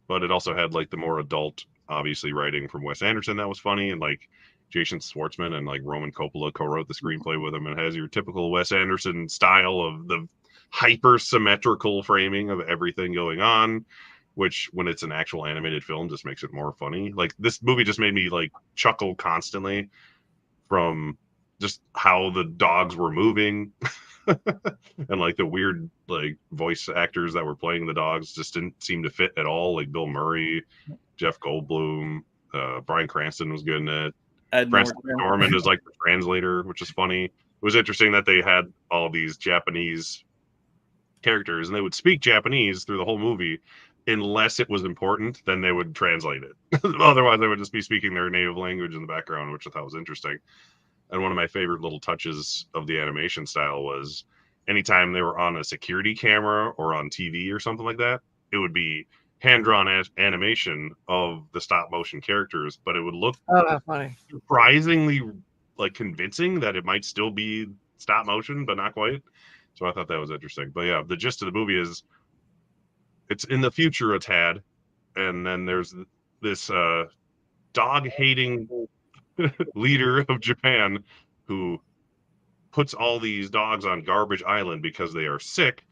But it also had like the more adult, obviously, writing from Wes Anderson that was funny, and like Jason Schwartzman and like Roman Coppola co-wrote the screenplay with him, and has your typical Wes Anderson style of the hyper symmetrical framing of everything going on, which when it's an actual animated film just makes it more funny. Like this movie just made me like chuckle constantly from just how the dogs were moving and like the weird like voice actors that were playing the dogs just didn't seem to fit at all. Like Bill Murray, Jeff Goldblum, Bryan Cranston was good in it. Francis Norman is like the translator, which is funny. It was interesting that they had all these Japanese characters and they would speak Japanese through the whole movie unless it was important, then they would translate it. Otherwise they would just be speaking their native language in the background, which I thought was interesting. And one of my favorite little touches of the animation style was anytime they were on a security camera or on TV or something like that, it would be hand-drawn animation of the stop-motion characters, but it would look surprisingly like convincing that it might still be stop-motion, but not quite. So I thought that was interesting. But yeah, the gist of the movie is it's in the future a tad, and then there's this dog-hating leader of Japan who puts all these dogs on Garbage Island because they are sick,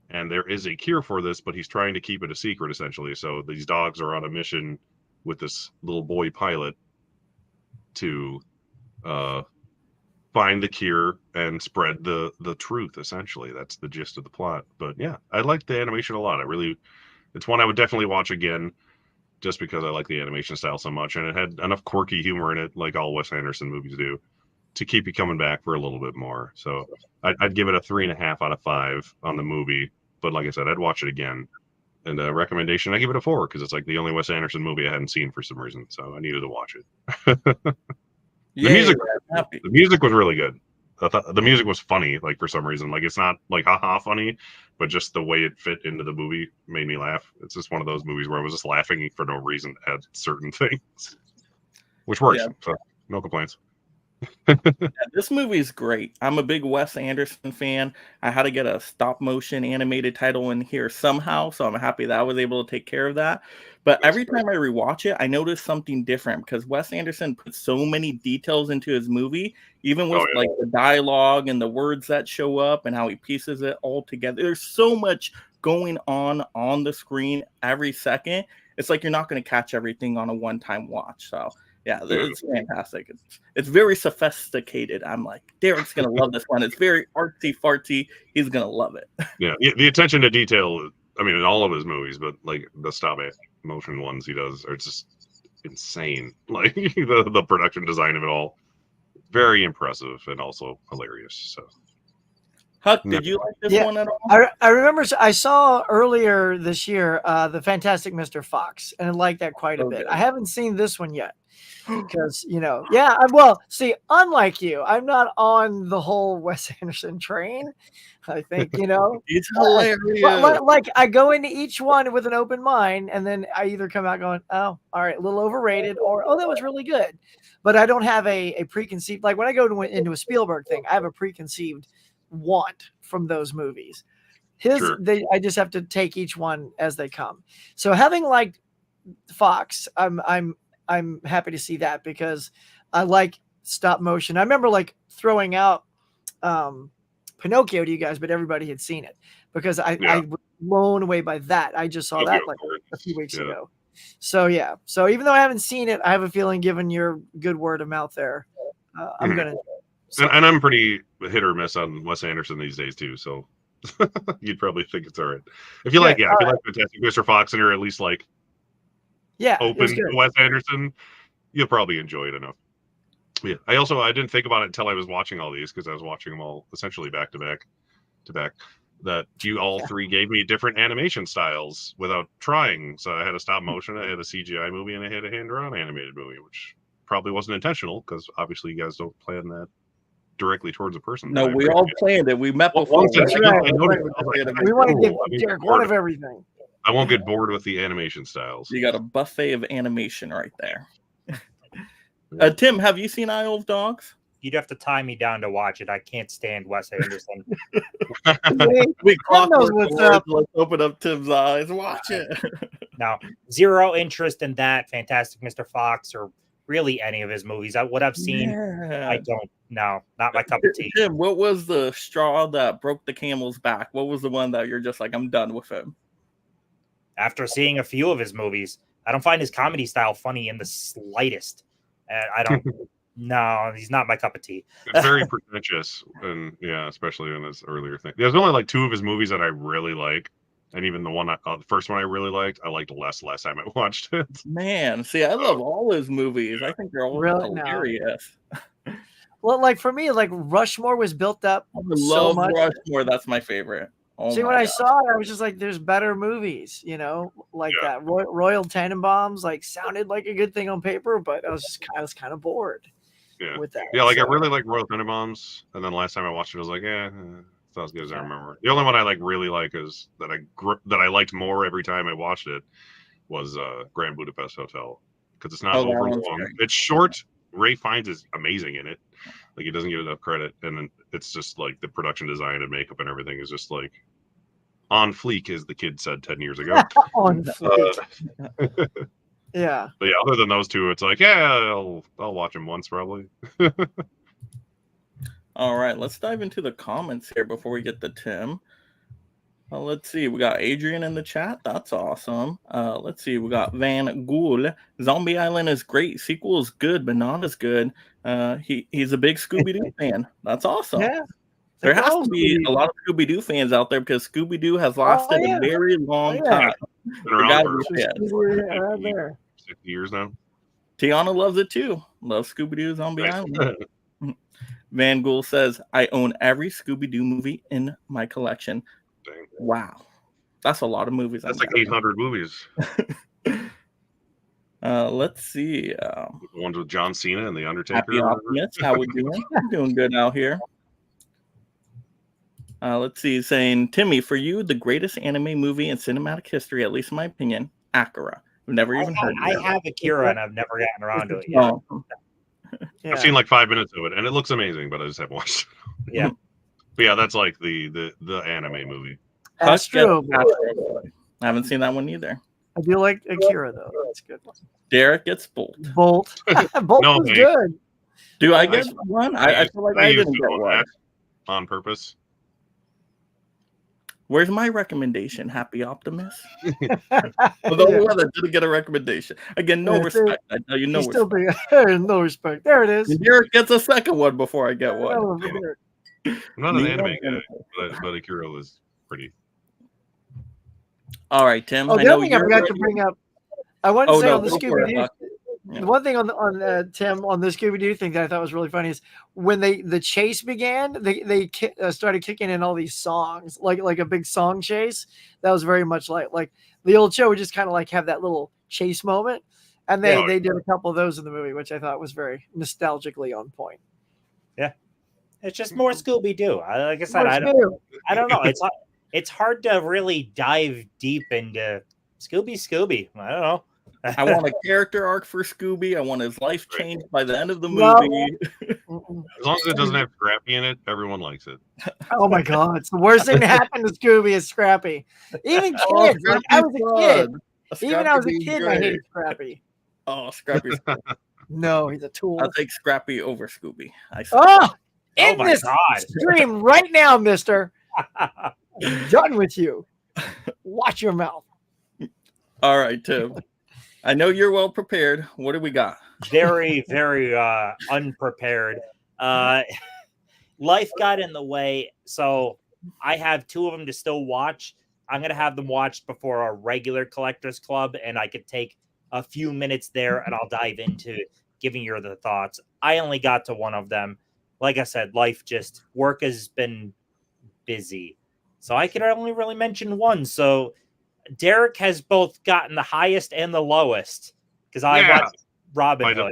and there is a cure for this, but he's trying to keep it a secret, essentially. So these dogs are on a mission with this little boy pilot to find the cure and spread the truth, essentially. That's the gist of the plot. But yeah, I liked the animation a lot. It's one I would definitely watch again, just because I like the animation style so much, and it had enough quirky humor in it, like all Wes Anderson movies do, to keep you coming back for a little bit more. So I'd give it a 3.5 out of 5 on the movie. But like I said, I'd watch it again. And a recommendation, I give it a 4 because it's like the only Wes Anderson movie I hadn't seen for some reason, so I needed to watch it. The music was really good. I thought the music was funny, like for some reason. Like it's not like haha funny, but just the way it fit into the movie made me laugh. It's just one of those movies where I was just laughing for no reason at certain things, which works. Yeah. So no complaints. This movie is great. I'm a big Wes Anderson fan. I had to get a stop motion animated title in here somehow, so I'm happy that I was able to take care of that. But every time I rewatch it, I notice something different because Wes Anderson puts so many details into his movie, even with like the dialogue and the words that show up and how he pieces it all together. There's so much going on the screen every second. It's like you're not going to catch everything on a one-time watch. So yeah, it's fantastic. It's very sophisticated. I'm like, Derek's gonna love this one. It's very artsy fartsy. He's gonna love it. Yeah, the attention to detail. I mean, in all of his movies, but like the stop motion ones he does are just insane. Like the production design of it all, very impressive and also hilarious. So, Huck, did you like this one at all? I remember I saw earlier this year the Fantastic Mr. Fox, and I liked that quite a bit. I haven't seen this one yet. because yeah. Well, see, unlike you, I'm not on the whole Wes Anderson train. I think It's like, hilarious. like I go into each one with an open mind, and then I either come out going, "Oh, all right, a little overrated," or "Oh, that was really good." But I don't have a preconceived, like when I go into a Spielberg thing, I have a preconceived want from those movies. Sure. I just have to take each one as they come. So having liked Fox, I'm happy to see that because I like stop motion. I remember like throwing out Pinocchio to you guys, but everybody had seen it because I was blown away by that. I just saw that like a few weeks ago. So yeah. So even though I haven't seen it, I have a feeling, given your good word of mouth there, I'm gonna. And I'm pretty hit or miss on Wes Anderson these days too. So you'd probably think it's all right if you like. Yeah, if you like Fantastic Mr. Fox and you're at least like open to Wes Anderson, you'll probably enjoy it enough. Yeah, I didn't think about it until I was watching all these because I was watching them all essentially back to back. That you all three gave me different animation styles without trying. So I had a stop motion, I had a CGI movie, and I had a hand drawn animated movie, which probably wasn't intentional because obviously you guys don't plan that directly towards a person. No, we all planned it. We met before. We want to give Derek one of everything. I won't get bored with the animation styles. You got a buffet of animation right there. Tim, have you seen Isle of Dogs? You'd have to tie me down to watch it. I can't stand Wes Anderson. We let's open up Tim's eyes. Watch it. No, zero interest in that. Fantastic Mr. Fox or really any of his movies. What I've seen, I don't know. Not my cup of tea. Tim, what was the straw that broke the camel's back? What was the one that you're just like, I'm done with him? After seeing a few of his movies, I don't find his comedy style funny in the slightest. I don't. No, he's not my cup of tea. It's very pretentious, and yeah, especially in his earlier thing. There's only like two of his movies that I really like, and even the first one I really liked, I liked less last time I watched it. Man, see, I love all his movies. I think they're all really hilarious. Well, like for me, like Rushmore was built up so much. Rushmore, that's my favorite. See, when I saw it, I was just like, "There's better movies," like that. Royal Tenenbaums like sounded like a good thing on paper, but I was kind of bored. Yeah, with that. Yeah, like I really like Royal Tenenbaums, and then last time I watched it, I was like, it's not as good as I remember. The only one I really like is that I liked more every time I watched it was Grand Budapest Hotel, because it's not over long. It's short. Ray Fiennes is amazing in it. Like, he doesn't get enough credit, and then it's just like the production design and makeup and everything is just like on fleek, as the kid said 10 years ago. On fleek. Yeah. But yeah, other than those two, it's like, I'll watch them once probably. All right, let's dive into the comments here before we get to Tim. Let's see. We got Adrian in the chat. That's awesome. Let's see. We got Van Gool. Zombie Island is great. Sequel is good, but not as good. He's a big Scooby-Doo fan. That's awesome. Yeah. There has to be a lot of Scooby-Doo fans out there because Scooby-Doo has lasted a very long time. Been around for 60 years now. Tiana loves it too. Loves Scooby-Doo Zombie Island. Van Gool says, I own every Scooby-Doo movie in my collection. Dang. Wow. That's a lot of movies. That's like 800 movies. Let's see. The ones with John Cena and The Undertaker. Happy Optimist. How we doing? Doing good out here. Let's see. Saying, Timmy, for you, the greatest anime movie in cinematic history, at least in my opinion, Akira. I've never even heard of it. I have Akira and I've never gotten around to it yet. I've seen like 5 minutes of it and it looks amazing, but I just haven't watched it. Yeah. But yeah, that's like the anime movie. That's true. I haven't seen that one either. I do like Akira though. That's good. Derek gets Bolt. Bolt was good. Do I get one? I feel like I didn't get one. On purpose. Where's my recommendation? Happy Optimist. Although the one that didn't get a recommendation. Again, no respect. I tell you, no respect. No respect. There it is. Derek gets a second one before I get one. I'm not an anime guy, but Akira was pretty. All right, Tim. Oh, the other thing I forgot to bring up. I wanted to say on the Scooby-Doo. The one thing on Tim on the Scooby-Doo thing that I thought was really funny is when the chase began, they started kicking in all these songs, like a big song chase. That was very much like the old show would just kind of like have that little chase moment, And they Yeah. they did a couple of those in the movie, which I thought was very nostalgically on point. It's just more Scooby Doo. Like I said, More I Scooby-Doo. don't know. It's hard to really dive deep into Scooby. I don't know. I want a character arc for Scooby. I want his life Right. changed by the end of the No. movie. Mm-mm. As long as it doesn't have Scrappy in it, everyone likes it. Oh my god, it's the worst thing to happen to Scooby is Scrappy. Even Oh, kids, like I was a kid. Scrappy Even I was a being kid, and I great. hated Scrappy. Oh, Scrappy's cool. No, he's a tool. I'll take Scrappy over Scooby. I said. Oh, Oh in my this God. stream right now, mister. I'm done with you. Watch your mouth. All right, Tim. I know you're well prepared. What do we got? Very, very unprepared. Life got in the way, so I have 2 of them to still watch. I'm gonna have them watched before a regular collectors club, and I could take a few minutes there, and I'll dive into giving you the thoughts. I only got to 1 of them. Like I said, work has been busy, so I could only really mention 1. So Derek has both gotten the highest and the lowest because I watched Robin By Hood.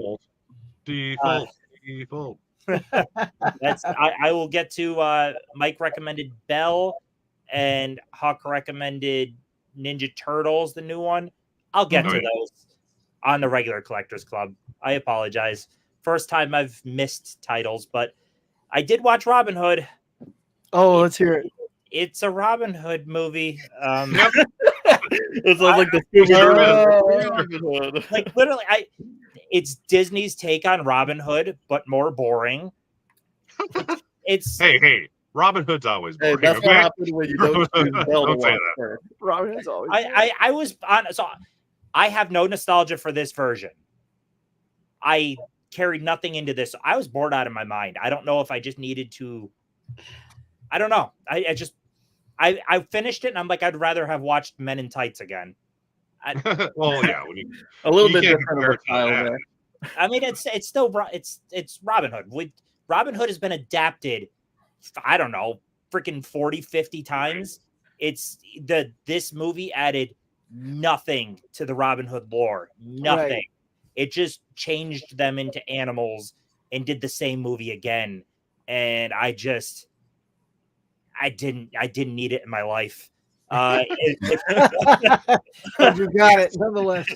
default. Default. I will get to Mike recommended Belle and Huck recommended Ninja Turtles, the new one. I'll get to those on the regular collectors club. I apologize. First time I've missed titles, but I did watch Robin Hood. Oh, let's hear it. It's a Robin Hood movie. It sounds like the Scooby Like literally, it's Disney's take on Robin Hood, but more boring. It's Hey, Robin Hood's always Hey, boring. that's what okay? happens when you don't choose Belle to Don't say watch that. first. Robin is always. I was on, so I have no nostalgia for this version. I carried nothing into this. I was bored out of my mind. I don't know if I just needed to. I don't know. I finished it and I'm like, I'd rather have watched Men in Tights again. Well, yeah, when A little you bit can't different of compare a it to style that. there. I mean, it's still it's Robin Hood. Robin Hood has been adapted, I don't know, freaking 40, 50 times. It's this movie added nothing to the Robin Hood lore. Nothing. Right. It just changed them into animals and did the same movie again. And I didn't need it in my life. But you got it nonetheless.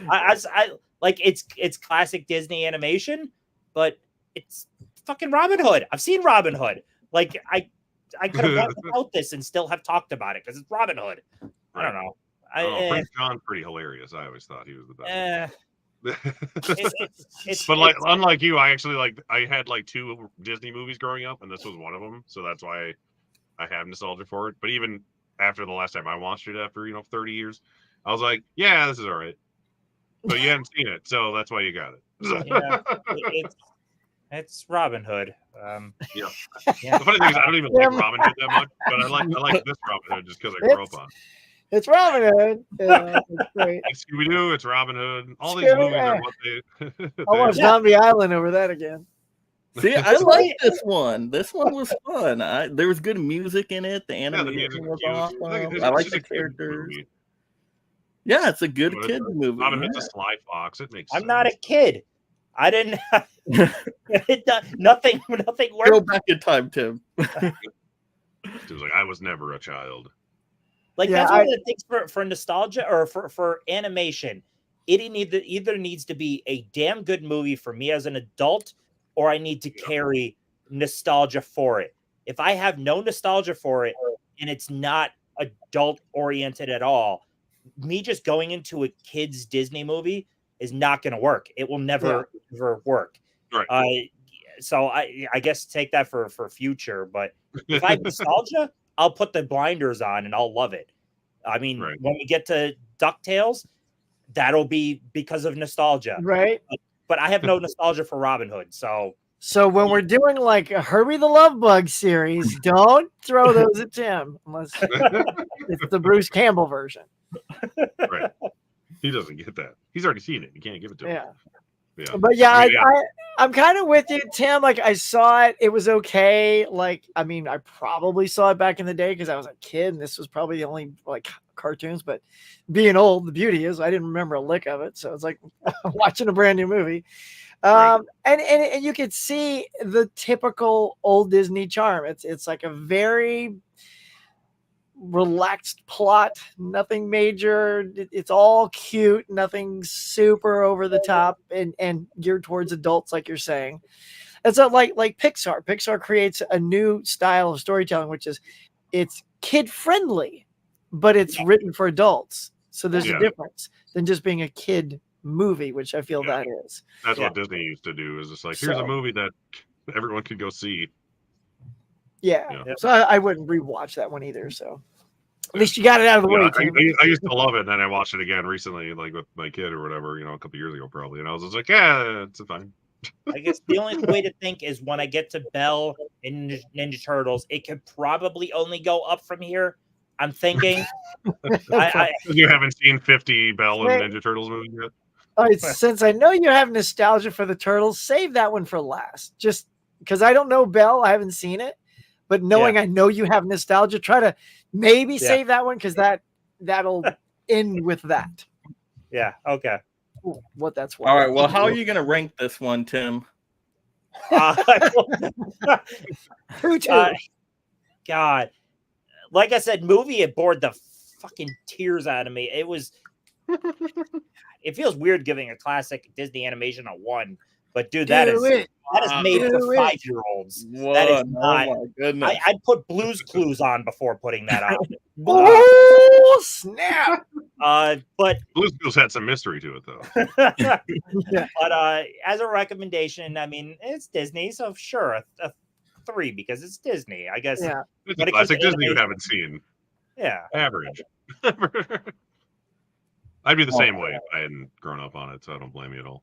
I like it's classic Disney animation, but it's fucking Robin Hood. I've seen Robin Hood. Like I could have went without this and still have talked about it because it's Robin Hood. I don't know. Prince John's pretty hilarious. I always thought he was the best. It's But like, unlike you, I had like 2 Disney movies growing up, and this was one of them. So that's why I have nostalgia for it. But even after the last time I watched it, after 30 years, I was like, yeah, this is all right. But you haven't seen it, so that's why you got it. it's Robin Hood. Yeah. The funny thing is, I don't even like Robin Hood that much, but I like this Robin Hood just because I grew up on. It's Robin Hood. Yeah, it's great. It's Scooby Doo. It's Robin Hood. All these Scooby-Doo. movies are what they. I watched Zombie Island over that again. See, I like this one. This one was fun. There was good music in it. The animation music was was awesome. cute. I like It's the just a kid's characters. movie. Yeah, it's a good But kid movie. Robin Yeah. Hood's a sly fox. It makes I'm sense. not a kid. I didn't. Nothing Go worked. back in time, Tim. It was like, I was never a child. Like Yeah, that's one of the things for nostalgia or for animation. It either needs to be a damn good movie for me as an adult, or I need to carry nostalgia for it. If I have no nostalgia for it and it's not adult oriented at all, me just going into a kid's Disney movie is not going to work. It will never work. Right. So I guess take that for future. But if I have nostalgia, I'll put the blinders on and I'll love it. I mean, when we get to DuckTales, that'll be because of nostalgia. Right. But I have no nostalgia for Robin Hood. So when we're doing like a Herbie the Love Bug series, don't throw those at Tim unless it's the Bruce Campbell version. Right. He doesn't get that. He's already seen it. You can't give it to him. yeah. But yeah, I mean, I'm kind of with you, Tim. Like I saw it, it was okay. Like I mean, I probably saw it back in the day because I was a kid, and this was probably the only like cartoons. But being old, the beauty is I didn't remember a lick of it, so it's like watching a brand new movie. And you could see the typical old Disney charm. It's like a very relaxed plot, nothing major. It's all cute, nothing super over the top and geared towards adults, like you're saying. And so like Pixar creates a new style of storytelling, which is it's kid friendly, but it's written for adults. So there's a difference than just being a kid movie, which I feel that is. That's what Disney used to do. Is just like, here's a movie that everyone could go see. Yeah. So I wouldn't rewatch that one either. So at least you got it out of the way. I used to love it, and then I watched it again recently, like with my kid or whatever, a couple years ago probably, and I was just like, yeah, it's fine. I guess the only way to think is when I get to Belle in Ninja Turtles, it could probably only go up from here. I'm thinking. You haven't seen 50 Belle and Ninja Turtles movies yet? All right, since I know you have nostalgia for the Turtles, save that one for last. Just because I don't know Belle, I haven't seen it. But knowing I know you have nostalgia, try to maybe save that one because that'll end with that. Yeah. Okay. Ooh, what that's worth. All right. Well, how are you going to rank this one, Tim? God, like I said, movie it bored the fucking tears out of me. It was. It feels weird giving a classic Disney animation a 1, but dude, that is made for 5-year-olds. That is not. Oh my goodness! I'd put Blue's Clues on before putting that on. Oh snap! But Blue's Clues had some mystery to it, though. But as a recommendation, I mean, it's Disney, so sure, a 3 because it's Disney, I guess. Yeah, it's a classic Disney you haven't seen. Yeah, average. I'd be the same way if I hadn't grown up on it, so I don't blame you at all.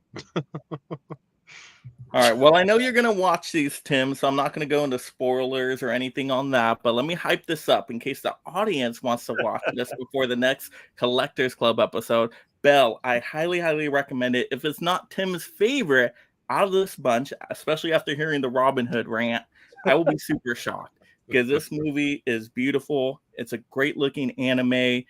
All right. Well, I know you're going to watch these, Tim, so I'm not going to go into spoilers or anything on that, but let me hype this up in case the audience wants to watch this before the next Collectors Club episode. Belle, I highly, highly recommend it. If it's not Tim's favorite out of this bunch, especially after hearing the Robin Hood rant, I will be super shocked because this movie is beautiful. It's a great looking anime.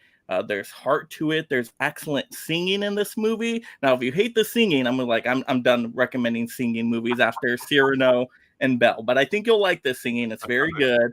There's heart to it. There's excellent singing in this movie. Now, if you hate the singing, I'm done recommending singing movies after Cyrano and Belle. But I think you'll like this singing. It's very good.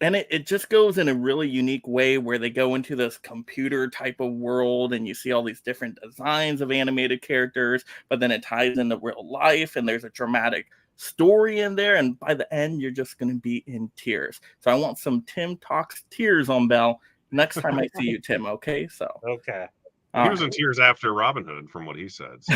And it just goes in a really unique way where they go into this computer type of world and you see all these different designs of animated characters, but then it ties into real life and there's a dramatic story in there. And by the end, you're just going to be in tears. So I want some Tim Talks tears on Belle next time I see you, Tim. Okay. So, okay. He was in tears after Robin Hood, from what he said. So.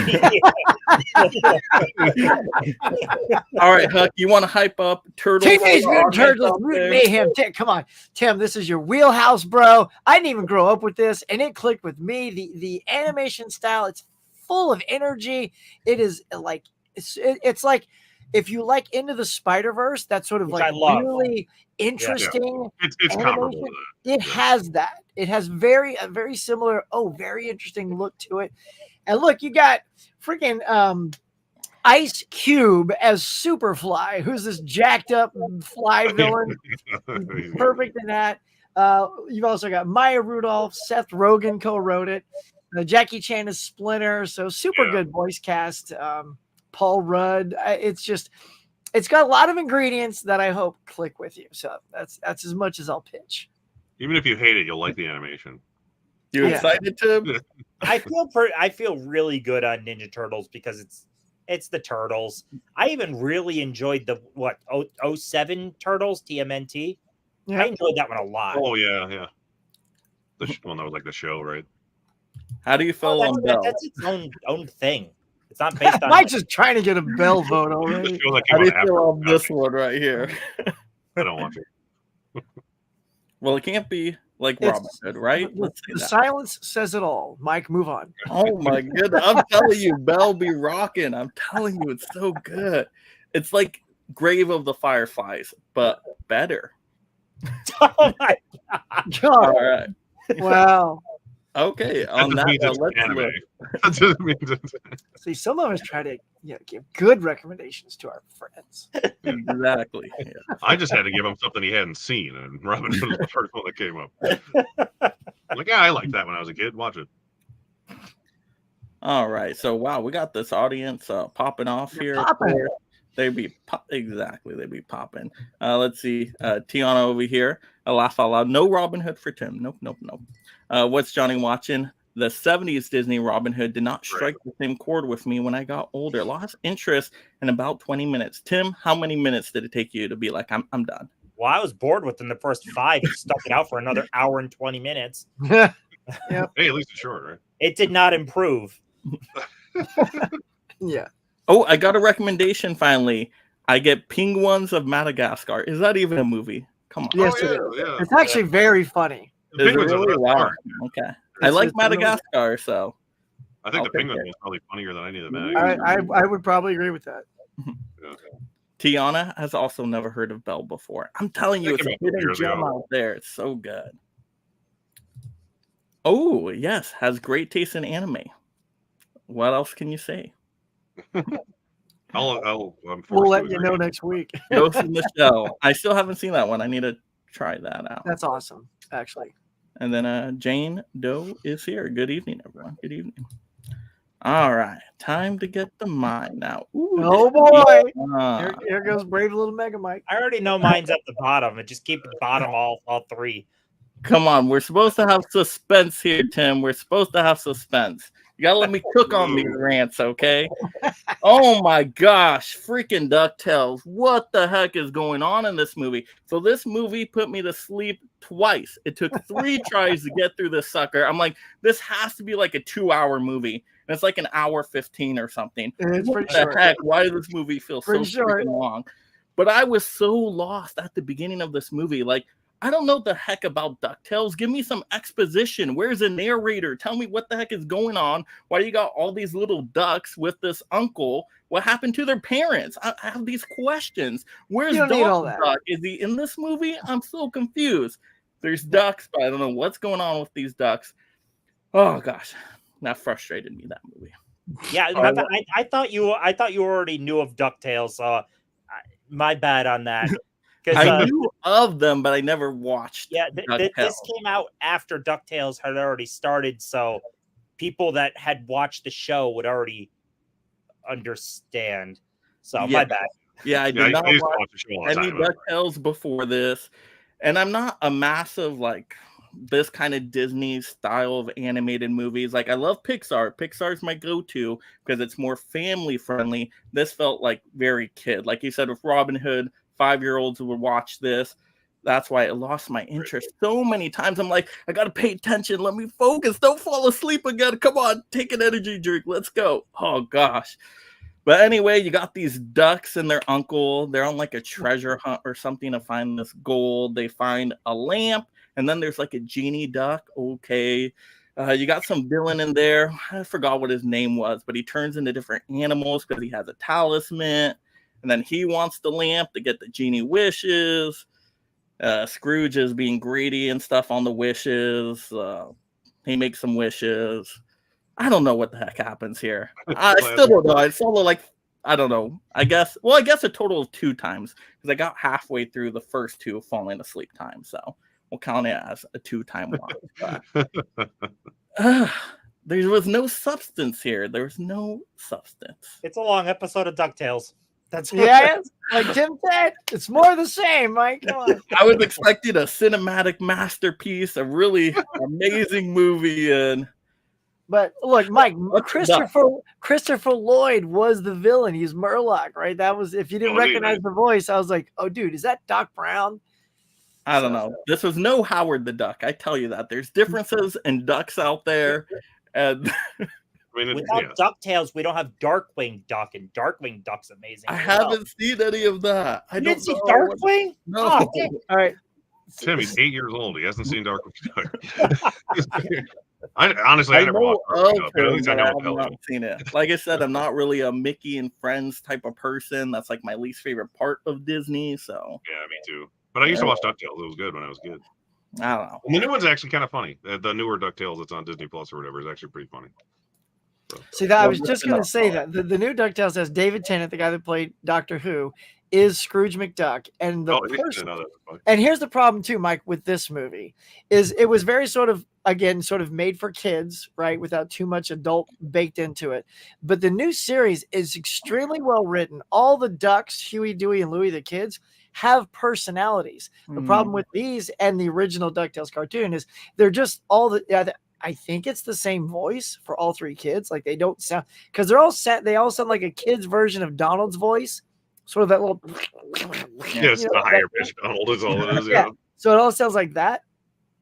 All right, Huck, you want to hype up Turtles? Teenage Mutant Turtles Mutant Mayhem. Come on, Tim, this is your wheelhouse, bro. I didn't even grow up with this, and it clicked with me. The animation style, it's full of energy. It is like it's like if you like Into the Spider-Verse, that's sort of like really interesting. Yeah. It's comparable to that. It has that. It has a very similar, very interesting look to it. And look, you got freaking Ice Cube as Superfly, who's this jacked up fly villain. Perfect in that. You've also got Maya Rudolph, Seth Rogen co-wrote it. Jackie Chan is Splinter, so super good voice cast. Paul Rudd. It's got a lot of ingredients that I hope click with you. So that's as much as I'll pitch. Even if you hate it, you'll like the animation. You excited, Tim? I feel really good on Ninja Turtles because it's the Turtles. I even really enjoyed the 07 Turtles TMNT. Yeah. I enjoyed that one a lot. Oh yeah. The one that was like the show, right? How do you feel on Belle? That's its own thing. It's not based on. Mike's just trying to get a Belle vote already. How do you feel on this one right here? I don't want to. Well, it can't be like Robin Hood, right? The silence says it all. Mike, move on. Oh my goodness. I'm telling you, Belle be rocking. I'm telling you, it's so good. It's like Grave of the Fireflies, but better. Oh my God. All right. Wow. Okay, That on just that means note, it's let's anime. look. That just means it's See, some of us try to give good recommendations to our friends. Exactly. Yeah. I just had to give him something he hadn't seen, and Robin Hood was the first one that came up. I'm like, yeah, I liked that when I was a kid. Watch it. All right. So wow, we got this audience popping off They're here. popping. They be exactly. They be popping. Let's see. Tiana over here. A laugh out loud. No Robin Hood for Tim. Nope. What's Johnny watching? The 70s Disney Robin Hood did not strike the same chord with me when I got older. Lost interest in about 20 minutes. Tim, how many minutes did it take you to be like, I'm done? Well, I was bored within the first 5. He stuck it out for another hour and 20 minutes. Yep. Hey, at least it's short, right? It did not improve. Yeah. Oh, I got a recommendation finally. I get Penguins of Madagascar. Is that even a movie? Come on. Yes, Oh, it is. yeah. It's actually very funny. The Is it Penguins are the really? best Wow. part. Okay. I like It's really- Madagascar, so I think I'll the take Penguins it. was probably funnier than any of the I would probably agree with that. Tiana has also never heard of Belle before. I'm telling you, That it's a came out hidden years gem ago. out there. It's so good. Oh, yes. Has great taste in anime. What else can you say? I'm forced We'll to let you agree. know next week. Ghost in the Shell. I still haven't seen that one. I need to try that out. That's awesome, actually. And then Jane Doe is here. Good evening, everyone. Good evening. All right. Time to get the mine now. Ooh, Oh boy. uh, Here goes brave little Mega Mike. I already know mine's at the bottom. And just keep the bottom all 3. come on. We're supposed to have suspense here, Tim. We're supposed to have suspense. You gotta let me cook on these rants, okay? Oh my gosh, freaking DuckTales. What the heck is going on in this movie? So this movie put me to sleep twice. It took 3 tries to get through this sucker. I'm like, this has to be like a 2-hour movie. And it's like an hour 15 or something. It's What pretty the short. heck? Why does this movie feel so Pretty short. freaking long? But I was so lost at the beginning of this movie. Like, I don't know the heck about DuckTales. Give me some exposition. Where's the narrator? Tell me what the heck is going on. Why you got all these little ducks with this uncle? What happened to their parents? I have these questions. Where's You don't need all Donald that. Duck? Is he in this movie? I'm so confused. There's ducks, but I don't know what's going on with these ducks. Oh gosh, that frustrated me, that movie. Yeah, I thought you already knew of DuckTales. My bad on that. I knew of them, but I never watched. Yeah, this DuckTales. came out after DuckTales had already started, so people that had watched the show would already understand. So Yeah. my bad. Yeah, I did not used to watch watch the show all the any time. DuckTales before this, and I'm not a massive like this kind of Disney style of animated movies. Like I love Pixar. Pixar's my go-to because it's more family friendly. This felt like very kid. Like you said with Robin Hood, 5-year-olds would watch this. That's why it lost my interest so many times. I'm like, I gotta pay attention. Let me focus. Don't fall asleep again. Come on, take an energy drink. Let's go. Oh gosh. But anyway, you got these ducks and their uncle. They're on like a treasure hunt or something to find this gold. They find a lamp, and then there's like a genie duck. Okay. You got some villain in there. I forgot what his name was, but he turns into different animals because he has a talisman. And then he wants the lamp to get the genie wishes. Scrooge is being greedy and stuff on the wishes. He makes some wishes. I don't know what the heck happens here. I still don't know. It's all like, I don't know. I guess a total of 2 times because I got halfway through the first 2 falling asleep time. So we'll count it as a 2-time watch. There was no substance here. There was no substance. It's a long episode of DuckTales. That's Yeah, like Tim said, it's more of the same, Mike. Come on. I was expecting a cinematic masterpiece, a really amazing movie, and But look, Mike, What's Christopher Lloyd was the villain. He's Murloc, right? That was, if you didn't recognize the voice, I was like, oh, dude, is that Doc Brown? I don't know. This was no Howard the Duck. I tell you that. There's differences in ducks out there, and without DuckTales, we don't have Darkwing Duck, and Darkwing Duck's amazing. I haven't seen any of that. I You don't didn't see know Darkwing? No. Oh, dang. All right. Tim, he's 8 years old. He hasn't seen Darkwing. I honestly, I never know watched of Darkwing Duck, but at him, least I but I know have not intelligent. seen it. Like I said, I'm not really a Mickey and Friends type of person. That's like my least favorite part of Disney. So Yeah, me too. But I used to watch DuckTales. It was good when I was a kid. I don't know. And the new one's actually kind of funny. The newer DuckTales that's on Disney Plus or whatever is actually pretty funny. So. See, that I was just going to say that the new DuckTales has David Tennant, the guy that played Doctor Who, is Scrooge McDuck, and the person. And here's the problem too, Mike, with this movie is it was very sort of made for kids, right, without too much adult baked into it. But the new series is extremely well written. All the ducks, Huey, Dewey, and Louie, the kids, have personalities. The problem with these and the original DuckTales cartoon is they're just all the. I think it's the same voice for all three kids. Like they don't sound because they all sound like a kid's version of Donald's voice. Sort of that little it's the higher pitch Donald is all it is. Yeah. So it all sounds like that.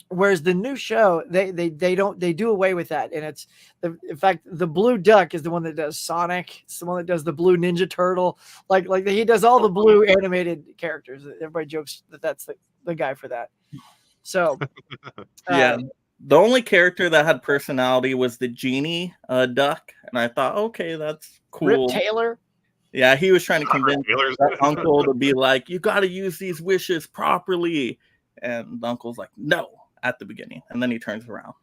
Whereas the new show, they do away with that. And it's in fact, the blue duck is the one that does Sonic. It's the one that does the blue Ninja Turtle. Like he does all the blue animated characters. Everybody jokes that that's the guy for that. So yeah. The only character that had personality was the genie duck. And I thought, okay, that's cool. Rip Taylor. Yeah, he was trying to convince that uncle to be like, you got to use these wishes properly. And the uncle's like, no, at the beginning. And then he turns around.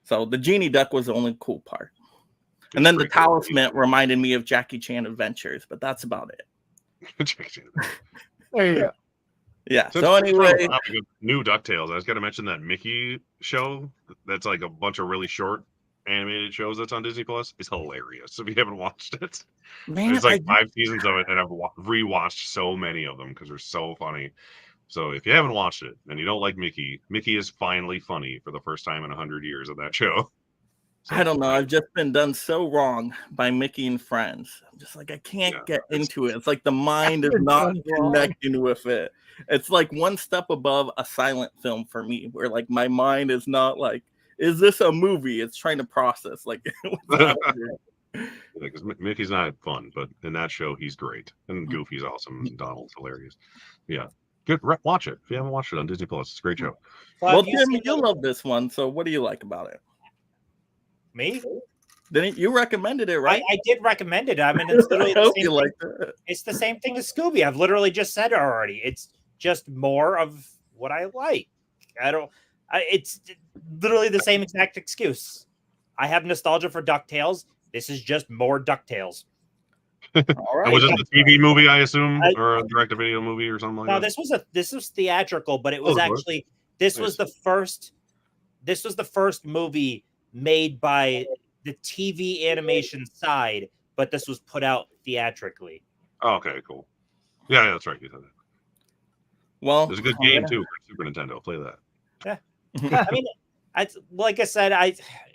So the genie duck was the only cool part. And then the talisman reminded me of Jackie Chan Adventures, but that's about it. There you go. Yeah. So anyway, new DuckTales. I was going to mention that Mickey show. That's like a bunch of really short animated shows that's on Disney Plus. It's hilarious if you haven't watched it. Man, there's like 5 seasons of it, and I've rewatched so many of them because they're so funny. So if you haven't watched it and you don't like Mickey, Mickey is finally funny for the first time in 100 years of that show. So, I don't know. I've just been done so wrong by Mickey and Friends. I'm just like, I can't get into it. It's like the mind is not connecting with it. It's like one step above a silent film for me, where like my mind is not like, is this a movie? It's trying to process. Like, because Mickey's not fun, but in that show, he's great. And Goofy's awesome. And Donald's hilarious. Yeah. Good. Watch it. If you haven't watched it on Disney Plus, it's a great show. Well, Tim, you love this one. So what do you like about it? Me? Didn't you recommended it, right? I did recommend it. I mean, it's literally the same thing. It's the same thing as Scooby. I've literally just said it already. It's just more of what I like. It's literally the same exact excuse. I have nostalgia for DuckTales. This is just more DuckTales. All right. Was it the TV movie, I assume, or a direct-to-video movie or something like that? No, this was theatrical, but it was this was the first movie made by the TV animation side, but this was put out theatrically. Oh, okay, cool. Yeah, that's right. You said that. Well, there's a good game too for Super Nintendo. Play that. Yeah. I mean, like I said,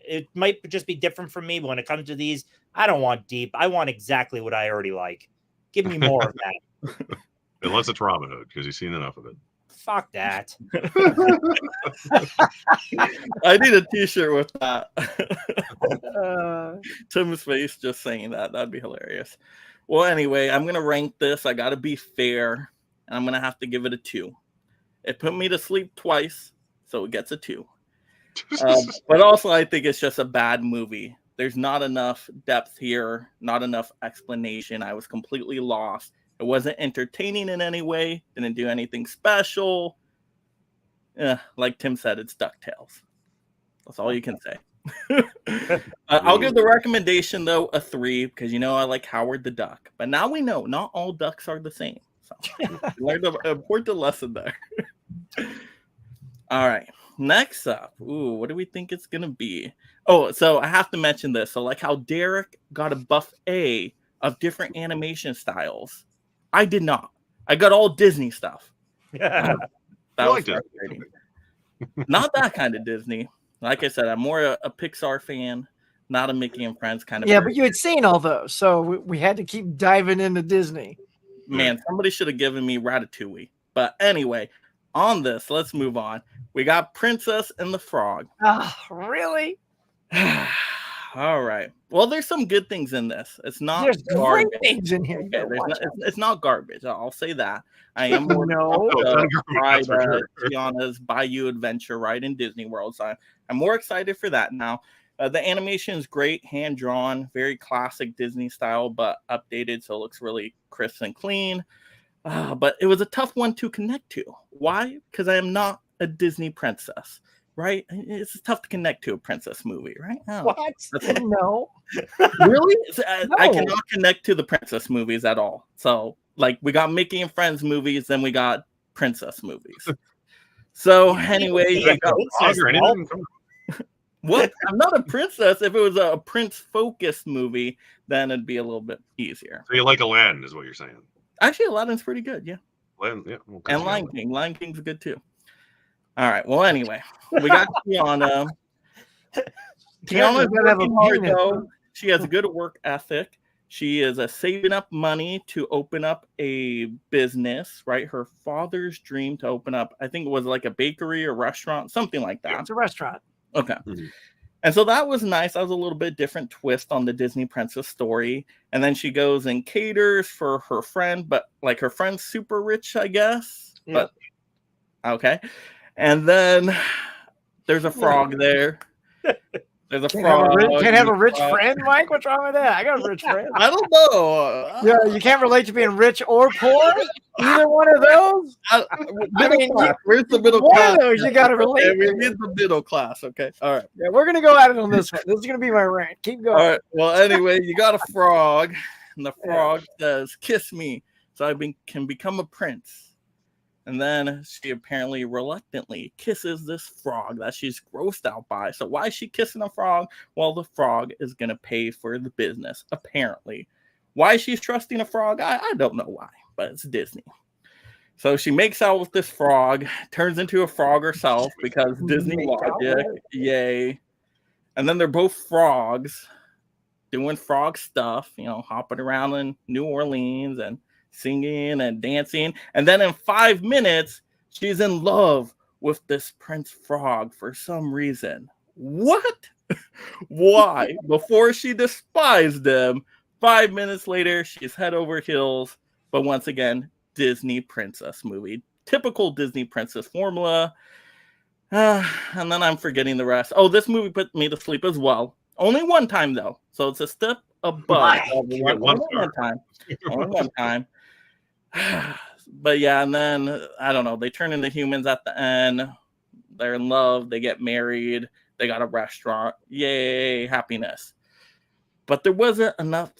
it might just be different for me, but when it comes to these, I don't want deep. I want exactly what I already like. Give me more of that. Unless it's Robin Hood, because you've seen enough of it. Fuck that. I need a t-shirt with that. Tim's face just saying that. That'd be hilarious. Well, anyway, I'm going to rank this. I got to be fair, and I'm going to have to give it a 2. It put me to sleep twice, so it gets a 2. But also, I think it's just a bad movie. There's not enough depth here, not enough explanation. I was completely lost. It wasn't entertaining in any way. Didn't do anything special. Like Tim said, it's DuckTales. That's all you can say. I'll give the recommendation, though, a 3, because I like Howard the Duck. But now we know not all ducks are the same. So learned an important lesson there. All right. Next up, what do we think it's going to be? Oh, so I have to mention this. So like how Derek got a buffet of different animation styles. I did not. I got all Disney stuff. Yeah. That was frustrating. Not that kind of Disney. Like I said, I'm more a Pixar fan, not a Mickey and Friends kind of person. But you had seen all those, so we had to keep diving into Disney. Man, somebody should have given me Ratatouille. But anyway, on this, let's move on. We got Princess and the Frog. Oh, really? All right. Well, there's some good things in this. It's not there's garbage. Great things in here. Okay, it's not garbage. I'll say that. I am more Tiana's Bayou Adventure ride in Disney World. So I'm more excited for that now. The animation is great, hand drawn, very classic Disney style, but updated, so it looks really crisp and clean. But it was a tough one to connect to. Why? Because I am not a Disney princess, right? It's tough to connect to a princess movie, right? Oh, What? No. really? I No. cannot connect to the princess movies at all. So, like, we got Mickey and Friends movies, then we got princess movies. So, anyway, Is that a frog or anything? what? I'm not a princess. If it was a prince-focused movie, then it'd be a little bit easier. So you like Aladdin, is what you're saying? Actually, Aladdin's pretty good, yeah. Aladdin, yeah. Well, And Lion King. Lion King's good too. All right. Well, anyway, we got Tiana. Tiana's working hard, though. She has a good work ethic. She is saving up money to open up a business, right? Her father's dream to open up, I think it was like a bakery or restaurant, something like that. It's a restaurant. Okay. Mm-hmm. And so that was nice. That was a little bit different twist on the Disney princess story. And then she goes and caters for her friend, but like her friend's super rich, I guess. Yeah. But okay. And then there's a frog there. There's a frog. Can't have a rich friend, Mike? What's wrong with that? I got a rich friend. I don't know. Yeah, you can't relate to being rich or poor. Either one of those. Middle class. Where's the middle One class? of those you got to relate. Okay, we to. need the middle class. Okay. All right. Yeah, we're gonna go at it on this one. This is gonna be my rant. Keep going. All right. Well, anyway, you got a frog, and the frog says, "Kiss me, so I can become a prince." And then she apparently reluctantly kisses this frog that she's grossed out by. So why is she kissing a frog? Well, the frog is going to pay for the business, apparently. Why she's trusting a frog, I don't know why, but it's Disney. So she makes out with this frog, turns into a frog herself because Disney logic. Yay. And then they're both frogs doing frog stuff, hopping around in New Orleans and singing and dancing, and then in 5 minutes she's in love with this Prince Frog for some reason. What? Why? Before she despised him, 5 minutes later she's head over heels. But once again, Disney princess movie, typical Disney princess formula. And then I'm forgetting the rest. Oh, this movie put me to sleep as well. Only one time though, so it's a step above. Only one time. But yeah, and then I don't know, they turn into humans at the end. They're in love, they get married, they got a restaurant. Yay, happiness. But there wasn't enough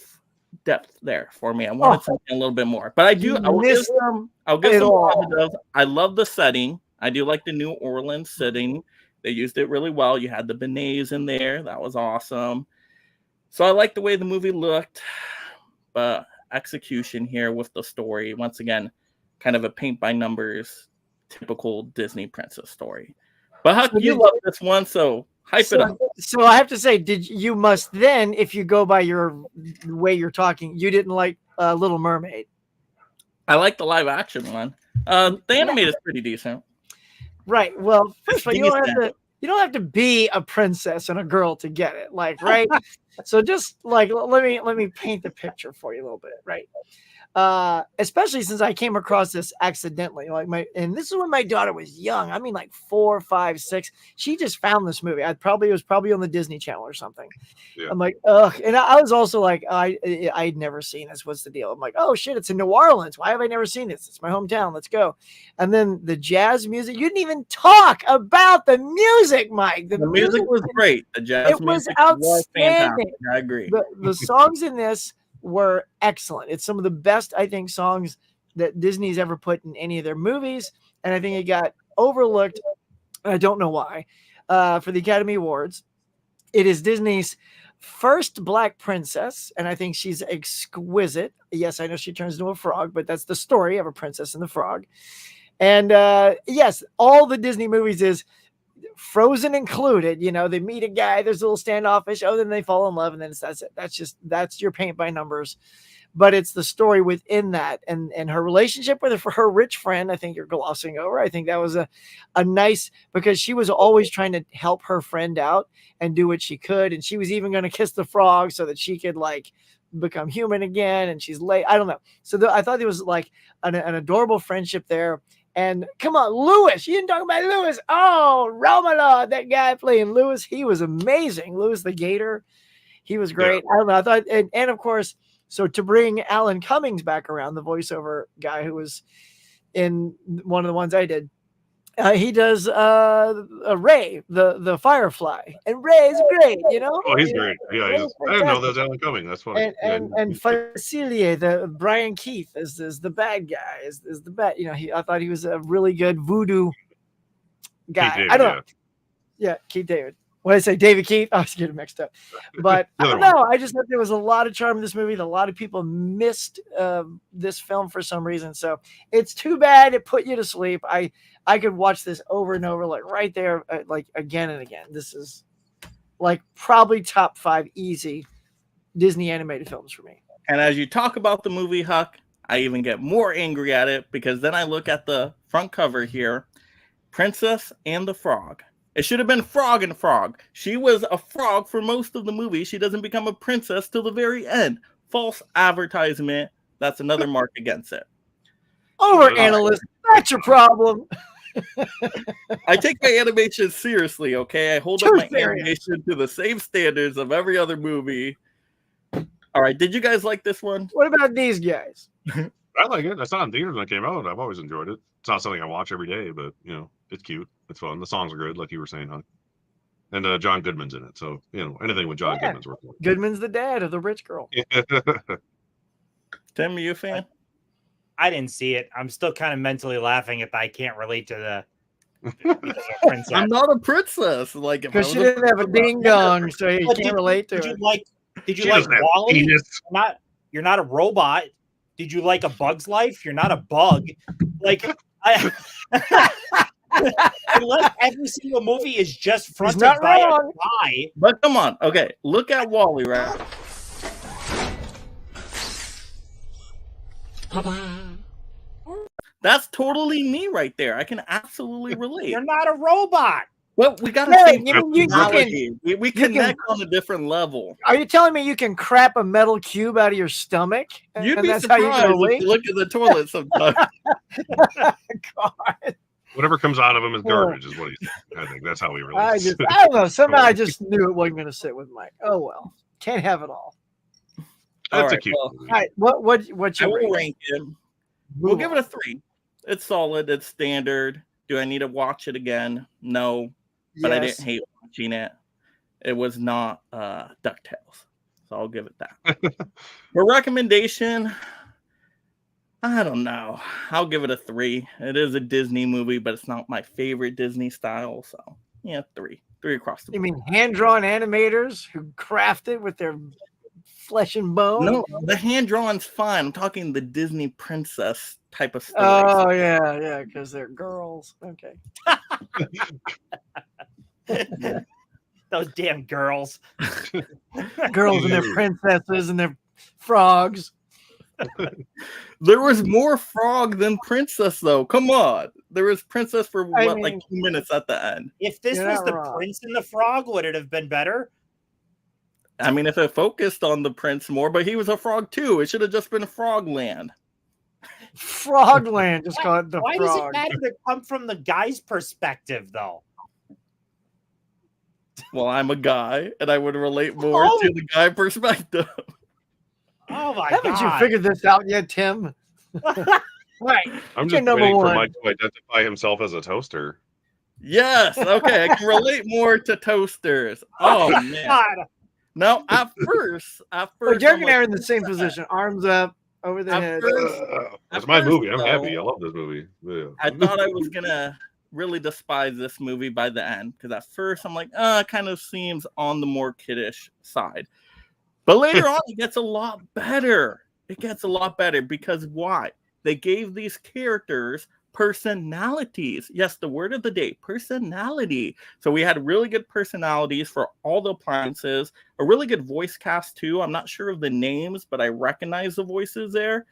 depth there for me. I wanted something a little bit more. But I'll give some positives. I love the setting. I do like the New Orleans setting. They used it really well. You had the beignets in there. That was awesome. So I like the way the movie looked. But execution here with the story, once again, kind of a paint by numbers, typical Disney princess story. But Huck, you love this one, so hype it up. So I have to say, you must then, if you go by your way you're talking, you didn't like Little Mermaid. I like the live action one. The animated is pretty decent. Right. Well, first of all, you don't have to be a princess and a girl to get it. Like, right. So just like, let me paint the picture for you a little bit. Right. Especially since I came across this accidentally, and this is when my daughter was young. I mean, like 4, 5, 6. She just found this movie. It was probably on the Disney Channel or something. Yeah. I'm like, ugh. And I was also like, I'd never seen this. What's the deal? I'm like, oh shit, it's in New Orleans. Why have I never seen this? It's my hometown. Let's go. And then the jazz music. You didn't even talk about the music, Mike. The music was great. The jazz music was fantastic. I agree. The songs in this were excellent. It's some of the best, I think, songs that Disney's ever put in any of their movies. And I think it got overlooked. I don't know why, for the Academy Awards. It is Disney's first Black princess. And I think she's exquisite. Yes, I know she turns into a frog, but that's the story of a princess and the frog. And yes, all the Disney movies is Frozen included, they meet a guy, there's a little standoffish, then they fall in love, and then that's it. That's your paint by numbers. But it's the story within that, and her relationship with her rich friend, I think you're glossing over. I think that was a nice, because she was always trying to help her friend out and do what she could, and she was even going to kiss the frog so that she could like become human again, and she's late. I don't know. So I thought there was like an adorable friendship there. And come on, Lewis. You didn't talk about Lewis. Oh, Romola, that guy playing Lewis. He was amazing. Lewis the Gator. He was great. Yeah. I don't know. I thought, and of course, so to bring Alan Cummings back around, the voiceover guy who was in one of the ones I did, He does Ray, the Firefly, and Ray is great. You know. Oh, he's great. Yeah, Ray's I didn't know fantastic. that was Alan Cumming. That's funny. And Facilier, the Brian Keith is the bad guy, is the bad. You know, I thought he was a really good voodoo guy. David, I don't know. Yeah, Keith David. What did I say? David Keith? I was getting mixed up. But I don't know. I just thought there was a lot of charm in this movie. A lot of people missed this film for some reason. So it's too bad it put you to sleep. I could watch this over and over, like right there, like again and again. This is like probably top 5 easy Disney animated films for me. And as you talk about the movie, Huck, I even get more angry at it because then I look at the front cover here, Princess and the Frog. It should have been Frog and Frog. She was a frog for most of the movie. She doesn't become a princess till the very end. False advertisement. That's another mark against it. Overanalyst. That's your problem. I take my animation seriously, okay? I hold up my animation to the same standards of every other movie. All right, did you guys like this one? What about these guys? I like it. I saw it in theaters when it came out. I've always enjoyed it. It's not something I watch every day, but you know, it's cute. It's fun. The songs are good, like you were saying, Huck. And John Goodman's in it, so you know anything with John Goodman's worth it. Goodman's the dad of the rich girl. Tim, are you a fan? I didn't see it. I'm still kind of mentally laughing if I can't relate to the princess. I'm not a princess. Like because she didn't have a ding dong, so you can't relate to it. Did you like Wall-E? You're not a robot. Did you like A Bug's Life? You're not a bug. Like unless every single movie is just fronted by a guy. But come on, okay, look at Wall-E, right? That's totally me right there. I can absolutely relate. You're not a robot. Well, we got to say we connect on a different level. Are you telling me you can crap a metal cube out of your stomach? You'd be surprised if you look at the toilet sometimes. God. Whatever comes out of him is garbage, is what he said. I think that's how he relates. I don't know. Somehow I just knew it wasn't going to sit with Mike. Oh well, can't have it all. That's a cute movie. All right, what's your rank him? We'll give it a 3. It's solid. It's standard. Do I need to watch it again? No, but I didn't hate watching it. It was not DuckTales, so I'll give it that. For recommendation, I don't know. I'll give it a 3. It is a Disney movie, but it's not my favorite Disney style, so yeah, 3 across the board. You mean hand-drawn animators who craft it with their flesh and bone? No, the hand-drawn's fine. I'm talking the Disney princess type of story. Oh, yeah, because they're girls. Okay. Those damn girls. Girls and their princesses and their frogs. There was more frog than princess, though. Come on. There was princess for like 2 minutes at the end. If this was the Prince and the Frog, would it have been better? I mean, if it focused on the prince more, but he was a frog too. It should have just been Frogland. Frogland, just call it the Why frog. does it matter to come from the guy's perspective, though? Well, I'm a guy, and I would relate more to the guy perspective. Oh my God! Haven't you figured this out yet, Tim? Right. I'm just waiting for Mike to identify himself as a toaster. Yes. Okay, I can relate more to toasters. Oh man. God. No, at first, Derek and I are in the same position, arms up over the head. It's my movie. I'm happy. I love this movie. Yeah. I thought I was gonna really despise this movie by the end because at first I'm like, it kind of seems on the more kiddish side, but later on it gets a lot better. It gets a lot better because why? They gave these characters personalities. Yes, the word of the day, personality. So we had really good personalities for all the appliances, a really good voice cast too. I'm not sure of the names, but I recognize the voices there.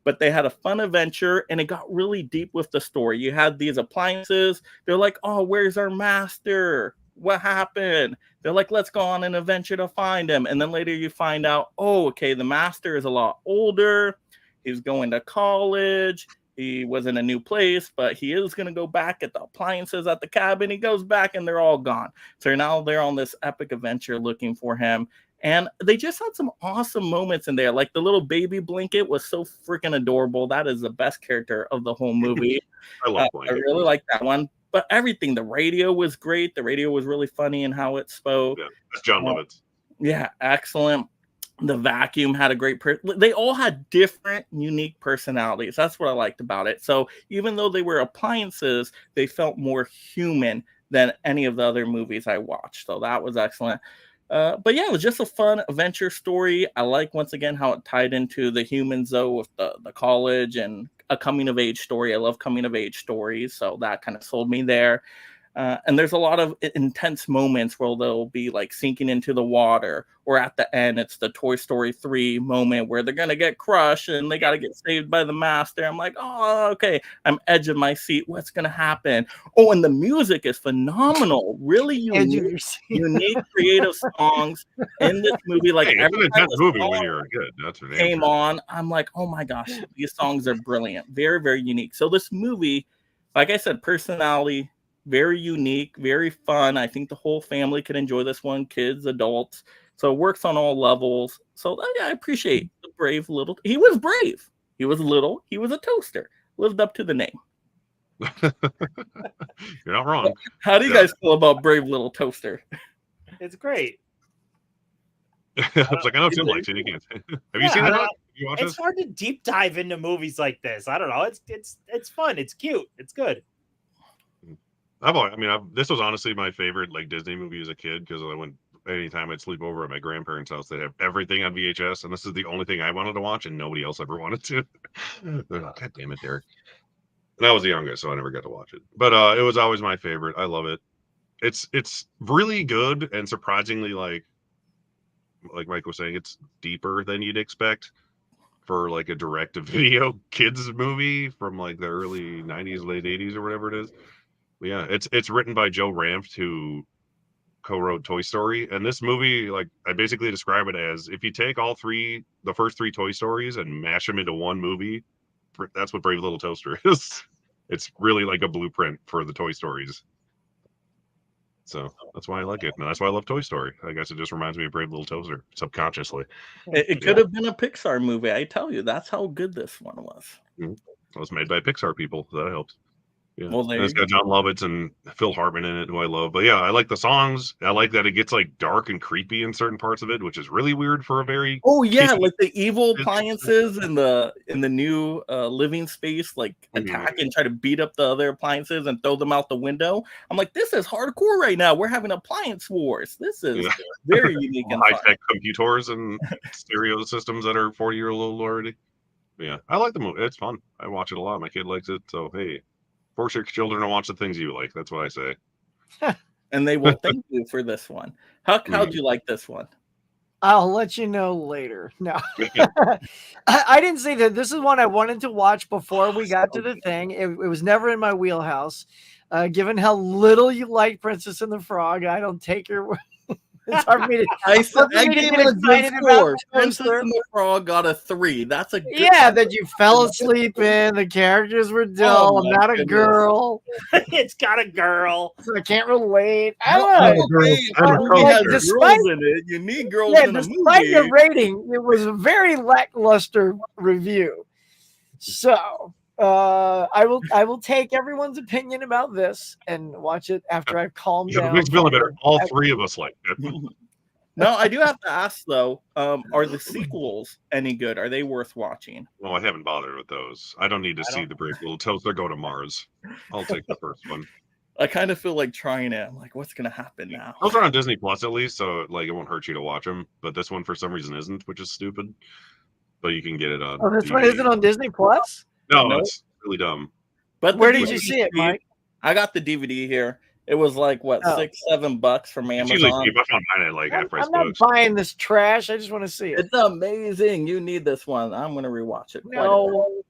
But they had a fun adventure and it got really deep with the story. You had these appliances. They're like, oh, where's our master? What happened? They're like, let's go on an adventure to find him. And then later you find out, oh, okay, the master is a lot older. He's going to college. He was in a new place, but he is going to go back at the appliances at the cabin. He goes back and they're all gone. So now they're on this epic adventure looking for him. And they just had some awesome moments in there. Like the little baby Blanket was so freaking adorable. That is the best character of the whole movie. I love Blanket. I really like that one. but everything, the radio was great. The radio was really funny in how it spoke. Yeah, that's John Lovitz. Yeah, excellent. The vacuum had a great they all had different unique personalities. That's what I liked about it. So even though they were appliances, they felt more human than any of the other movies I watched. So that was excellent. But yeah, it was just a fun adventure story. I like, once again, how it tied into the humans, though, with the college and a coming of age story. I love coming of age stories, so that kind of sold me there. And there's a lot of intense moments where they'll be like sinking into the water, or at the end, it's the Toy Story 3 moment where they're going to get crushed and they got to get saved by the master. I'm like, oh, okay. I'm edge of my seat. What's going to happen? Oh, and the music is phenomenal. Really unique creative songs in this movie. Like, every time movie when you're good, that's what came on, I'm like, oh my gosh, these songs are brilliant. Very, very unique. So this movie, like I said, personality, very unique, very fun. I think the whole family could enjoy this one, kids, adults. So it works on all levels. So yeah, I appreciate the brave little. He was brave. He was little. He was a toaster. Lived up to the name. You're not wrong. How do you guys feel about Brave Little Toaster? It's great. It's like, I know Tim likes it. You can't. Have you seen it? It's hard to deep dive into movies like this. I don't know. It's fun. It's cute. It's good. This was honestly my favorite like Disney movie as a kid, because I went anytime I'd sleep over at my grandparents' house, they'd have everything on VHS, and this is the only thing I wanted to watch, and nobody else ever wanted to. They're like, God damn it, Derek. And I was the youngest, so I never got to watch it. But it was always my favorite. I love it. It's really good, and surprisingly, like Mike was saying, it's deeper than you'd expect for like a direct-to-video kids movie from like the early 90s, late 80s, or whatever it is. But yeah, it's written by Joe Ranft, who co-wrote Toy Story, and this movie, like, I basically describe it as if you take the first three Toy Stories and mash them into one movie, that's what Brave Little Toaster is. It's really like a blueprint for the Toy Stories. So that's why I like it. And that's why I love Toy Story. I guess it just reminds me of Brave Little Toaster subconsciously. It could have been a Pixar movie. I tell you, that's how good this one was. Mm-hmm. It was made by Pixar people, so that helps. Yeah. Well, it's got John Lovitz and Phil Hartman in it, who I love. But yeah, I like the songs. I like that it gets like dark and creepy in certain parts of it, which is really weird for a very like the evil appliances in the new living space, like attack and try to beat up the other appliances and throw them out the window. I'm like, this is hardcore right now. We're having appliance wars. This is very unique and high-tech computers and stereo systems that are 40-year-old already. But yeah, I like the movie. It's fun. I watch it a lot. My kid likes it, so hey. Force your children to watch the things you like. That's what I say. And they will thank you for this one. How'd you like this one? I'll let you know later. No, I didn't say that. This is one I wanted to watch before we got to the thing. It was never in my wheelhouse. Given how little you like Princess and the Frog, I don't take your word. It's hard for me to. I gave it a good score. Princess and the Frog got a 3. That's a good that you fell asleep in. The characters were dull. I'm not a girl. It's got a girl, so I can't relate. I don't know. Despite in it, you need girls in a movie. Despite the rating, it was a very lackluster review. So I will take everyone's opinion about this and watch it after I've calmed down. It makes me feel better. All three of us like it. No, I do have to ask though, are the sequels any good? Are they worth watching? Well, I haven't bothered with those. I don't need to see the Brave Little Toaster go to Mars. I'll take the first one. I kind of feel like trying it. I'm like, what's gonna happen now? Those are on Disney Plus at least, so like it won't hurt you to watch them. But this one for some reason isn't, which is stupid. But you can get it on. Oh, this one isn't on Disney Plus? No, it's really dumb. But where did you see it, Mike? I got the DVD here. It was like what, $6-7 from Amazon. I'm not buying this trash. I just want to see it. It's amazing. You need this one. I'm gonna rewatch it. No.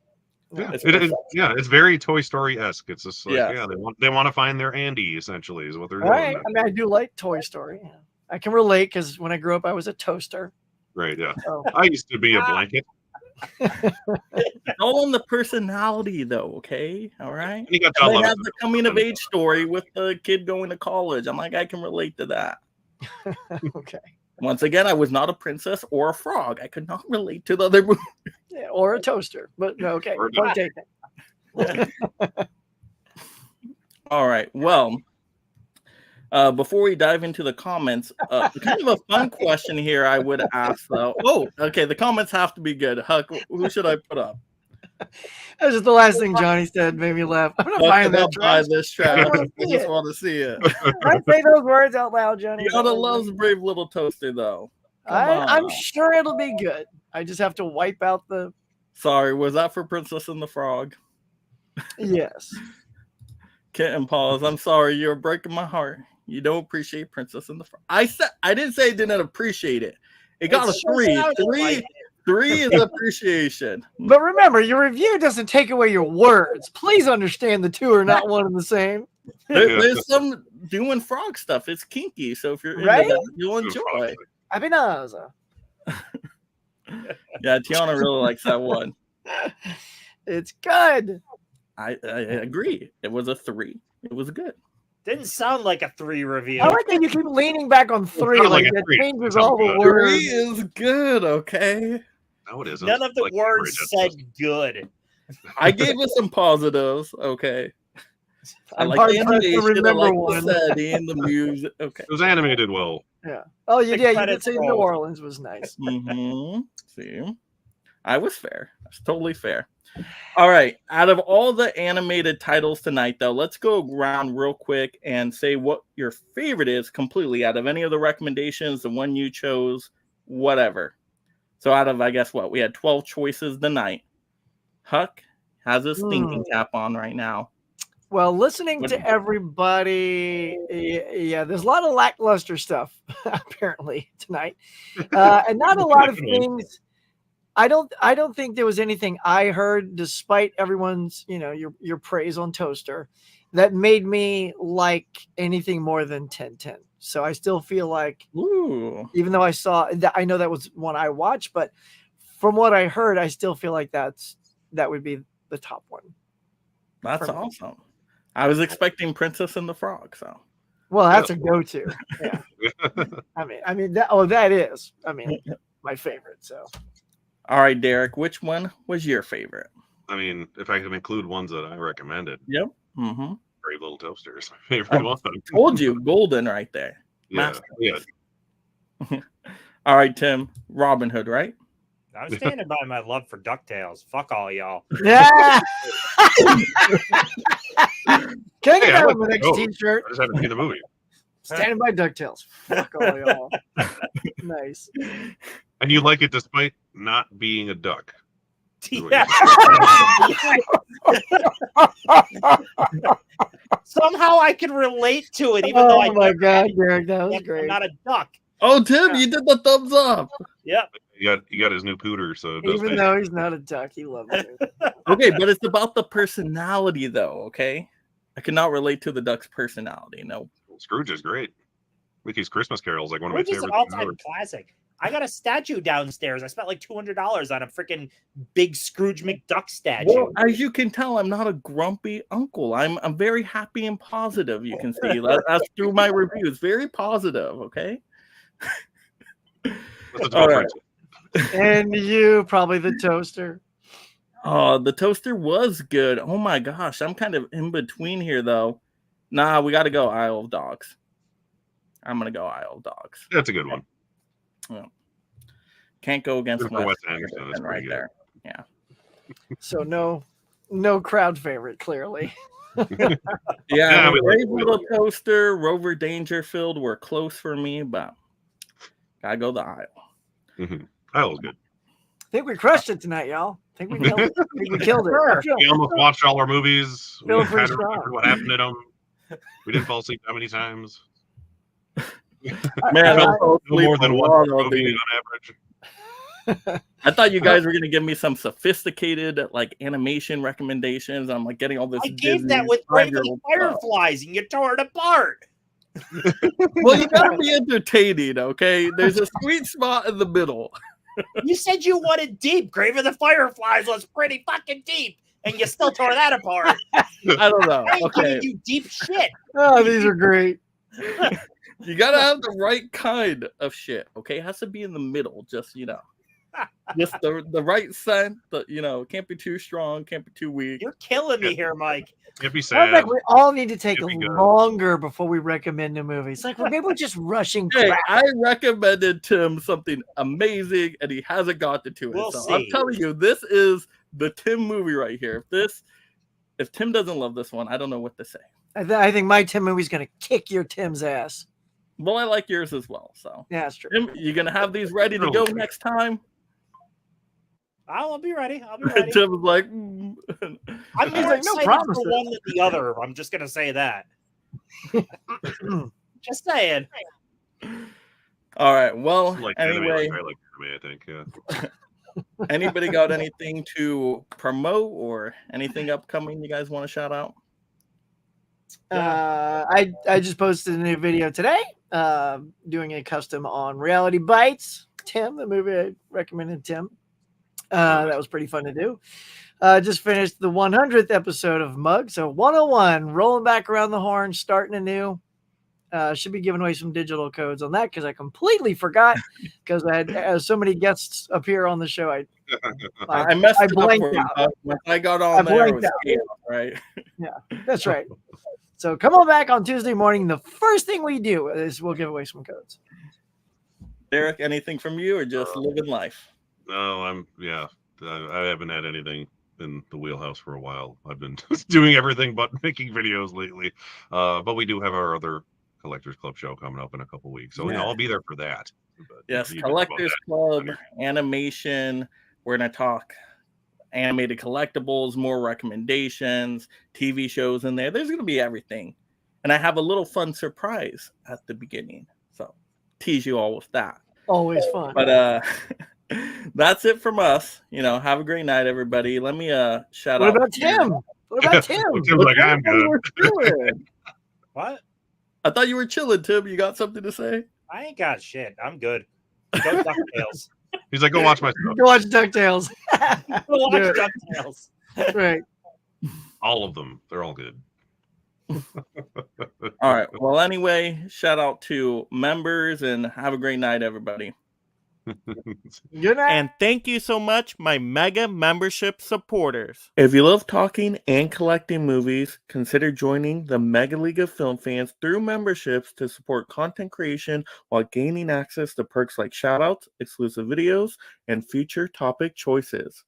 It's very Toy Story-esque. It's just like they want to find their Andy, essentially, is what they're doing. Right. I mean, I do like Toy Story. I can relate because when I grew up, I was a toaster. Right. Yeah. So. I used to be a blanket. All in the personality, though. Okay, all right. They have the coming of age story with the kid going to college. I'm like, I can relate to that. Okay. Once again, I was not a princess or a frog. I could not relate to the other movie. Yeah, or a toaster, but no. Okay. All right. Well, before we dive into the comments, kind of a fun question here I would ask, though. Oh, okay. The comments have to be good. Huck, who should I put up? That was just the last thing Johnny said. Made me laugh. I'm not buying that trash. This trash. I I just want to see it. I say those words out loud, Johnny. Yoda loves Brave Little Toaster, though. I'm sure it'll be good. I just have to wipe out the. Sorry, was that for Princess and the Frog? Yes. Kitten Paws, I'm sorry, you're breaking my heart. You don't appreciate Princess and the Frog. I didn't say I didn't appreciate it. It got a 3. 3 is appreciation. But remember, your review doesn't take away your words. Please understand the two are not one and the same. There's some doing frog stuff. It's kinky, so if you're into that, you'll enjoy. Abinaza. Yeah, Tiana really likes that one. It's good. I agree. It was a 3. It was good. Didn't sound like a 3 review. I like that you keep leaning back on 3. Like that 3. changes all the 3 words. is good, okay? No, it isn't. None of the Like, words said good. I gave it some positives, okay? I I'm like hard the pressed to animation, I remember like one. the setting, the music. Okay. It was animated well. Yeah. Oh, The yeah. You did credits say New roll. Orleans was nice. Mm-hmm. See, I was fair. That's totally fair. All right. Out of all the animated titles tonight, though, let's go around real quick and say what your favorite is completely out of any of the recommendations, the one you chose, whatever. So out of, I guess, what? We had 12 choices tonight. Huck has his thinking cap on right now. Well, listening to everybody, yeah, there's a lot of lackluster stuff apparently tonight, and not a lot of things. I don't think there was anything I heard, despite everyone's, your praise on Toaster, that made me like anything more than 10/10. So I still feel like, even though I know that was one I watched, but from what I heard, I still feel like that would be the top one. That's awesome. I was expecting Princess and the Frog, so. Well, that's a go-to. Yeah. That is my favorite. So. All right, Derek, which one was your favorite? I mean, if I can include ones that I recommended. Yep. Mm-hmm. Brave Little Toaster is my favorite one. Told you, golden right there. Yeah. All right, Tim, Robin Hood, right? I'm standing by my love for DuckTales. Fuck all y'all. Yeah. Can I get that on the next T-shirt? I just haven't seen the movie. Standing by DuckTales. Fuck all y'all. Nice. And you like it despite not being a duck. Yeah. Somehow I can relate to it, even though Oh my God, Derek, that was great. I'm not a duck. Oh, Tim, you did the thumbs up. Yep. You got his new pooter, so it does Even though he's not a duck, he loves it. Okay, but it's about the personality, though. Okay, I cannot relate to the duck's personality. No. Scrooge is great. Mickey's Christmas Carol is like one of my Scrooge is favorite. an all-time classic. I got a statue downstairs. I spent like $200 on a freaking big Scrooge McDuck statue. Well, as you can tell, I'm not a grumpy uncle. I'm very happy and positive. You can see that's through my reviews. Very positive. Okay. All right. And you, probably the toaster. Oh, the toaster was good. Oh my gosh, I'm kind of in between here though. Nah, we got to go Isle of Dogs. I'm gonna go Isle of Dogs. That's a good one. Yeah. Can't go against Wes Wes Anderson. That's right pretty good. there. Yeah. So no crowd favorite, clearly. Yeah, we Brave like Little Toaster, Rover Dangerfield were close for me, but gotta go the Isle. Mm-hmm. Isle was good. I think we crushed it tonight, y'all. I think we killed it. I think we killed it. We almost watched all our movies. We Feel kind free of to remember stop. what happened in them. We didn't fall asleep that many times. Man, No more than one one movie on average. I thought you guys were gonna give me some sophisticated like animation recommendations. I'm like getting all this. I gave Disney that with Brave five-year-old Little stuff. Fireflies, and you tore it apart. Well, you gotta be entertaining, okay? There's a sweet spot in the middle. You said you wanted deep. Grave of the Fireflies was pretty fucking deep, and you still tore that apart. I don't know. I ain't Okay, giving you deep shit. Oh, these are great. you gotta have the right kind of shit. Okay, it has to be in the middle. Just Just the right scent. Can't be too strong, can't be too weak. You're killing me here, Mike. It'd be I sad. think we all need to take It'd be good. longer before we recommend a movie. It's like maybe we're just rushing Hey, crap. I recommended Tim something amazing, and he hasn't gotten to it. We'll So I'm see. telling you, this is the Tim movie right here. If Tim doesn't love this one, I don't know what to say. I think my Tim movie's going to kick your Tim's ass. Well, I like yours as well. So Yeah, that's true. Tim, you gonna have these ready to go next time? I'll be ready. I'll be ready. Tim was like, I'm He's more like, no excited for promises. one than the other. I'm just gonna say that. Just saying. all right. Well, Like anyway, anime, I like anime, I think. Yeah. anybody got anything to promote or anything upcoming you guys want to shout out? I just posted a new video today, doing a custom on Reality Bites. Tim, the movie I recommended Tim. That was pretty fun to do. Just finished the 100th episode of Mug. So 101, rolling back around the horn, starting anew. Should be giving away some digital codes on that because I completely forgot because I had so many guests appear on the show. I messed it up blanked for you, out. but when I got on there, it was blanked out. chaos, right? Yeah, that's right. So come on back on Tuesday morning. The first thing we do is we'll give away some codes. Derek, anything from you or just living life? No, I haven't had anything in the wheelhouse for a while. I've been doing everything but making videos lately. But we do have our other Collectors Club show coming up in a couple weeks. So I'll be there for that. But, Yes, you know, Collectors about Club, animation. We're going to talk animated collectibles, more recommendations, TV shows in there. There's going to be everything. And I have a little fun surprise at the beginning. So tease you all with that. Always fun. But that's it from us. Have a great night, everybody. Let me shout What out. about Tim? What about Tim? Tim's like, I'm good. We're chilling. What? I thought you were chilling, Tim. You got something to say? I ain't got shit. I'm good. Go DuckTales. He's like, go watch my stuff. Go watch DuckTales. Go watch Do it. DuckTales. Right. All of them. They're all good. All right. Well, anyway, shout out to members and have a great night, everybody. Good night. And thank you so much, my mega membership supporters. If you love talking and collecting movies, consider joining the Mega League of Film Fans through memberships to support content creation while gaining access to perks like shoutouts, exclusive videos, and future topic choices.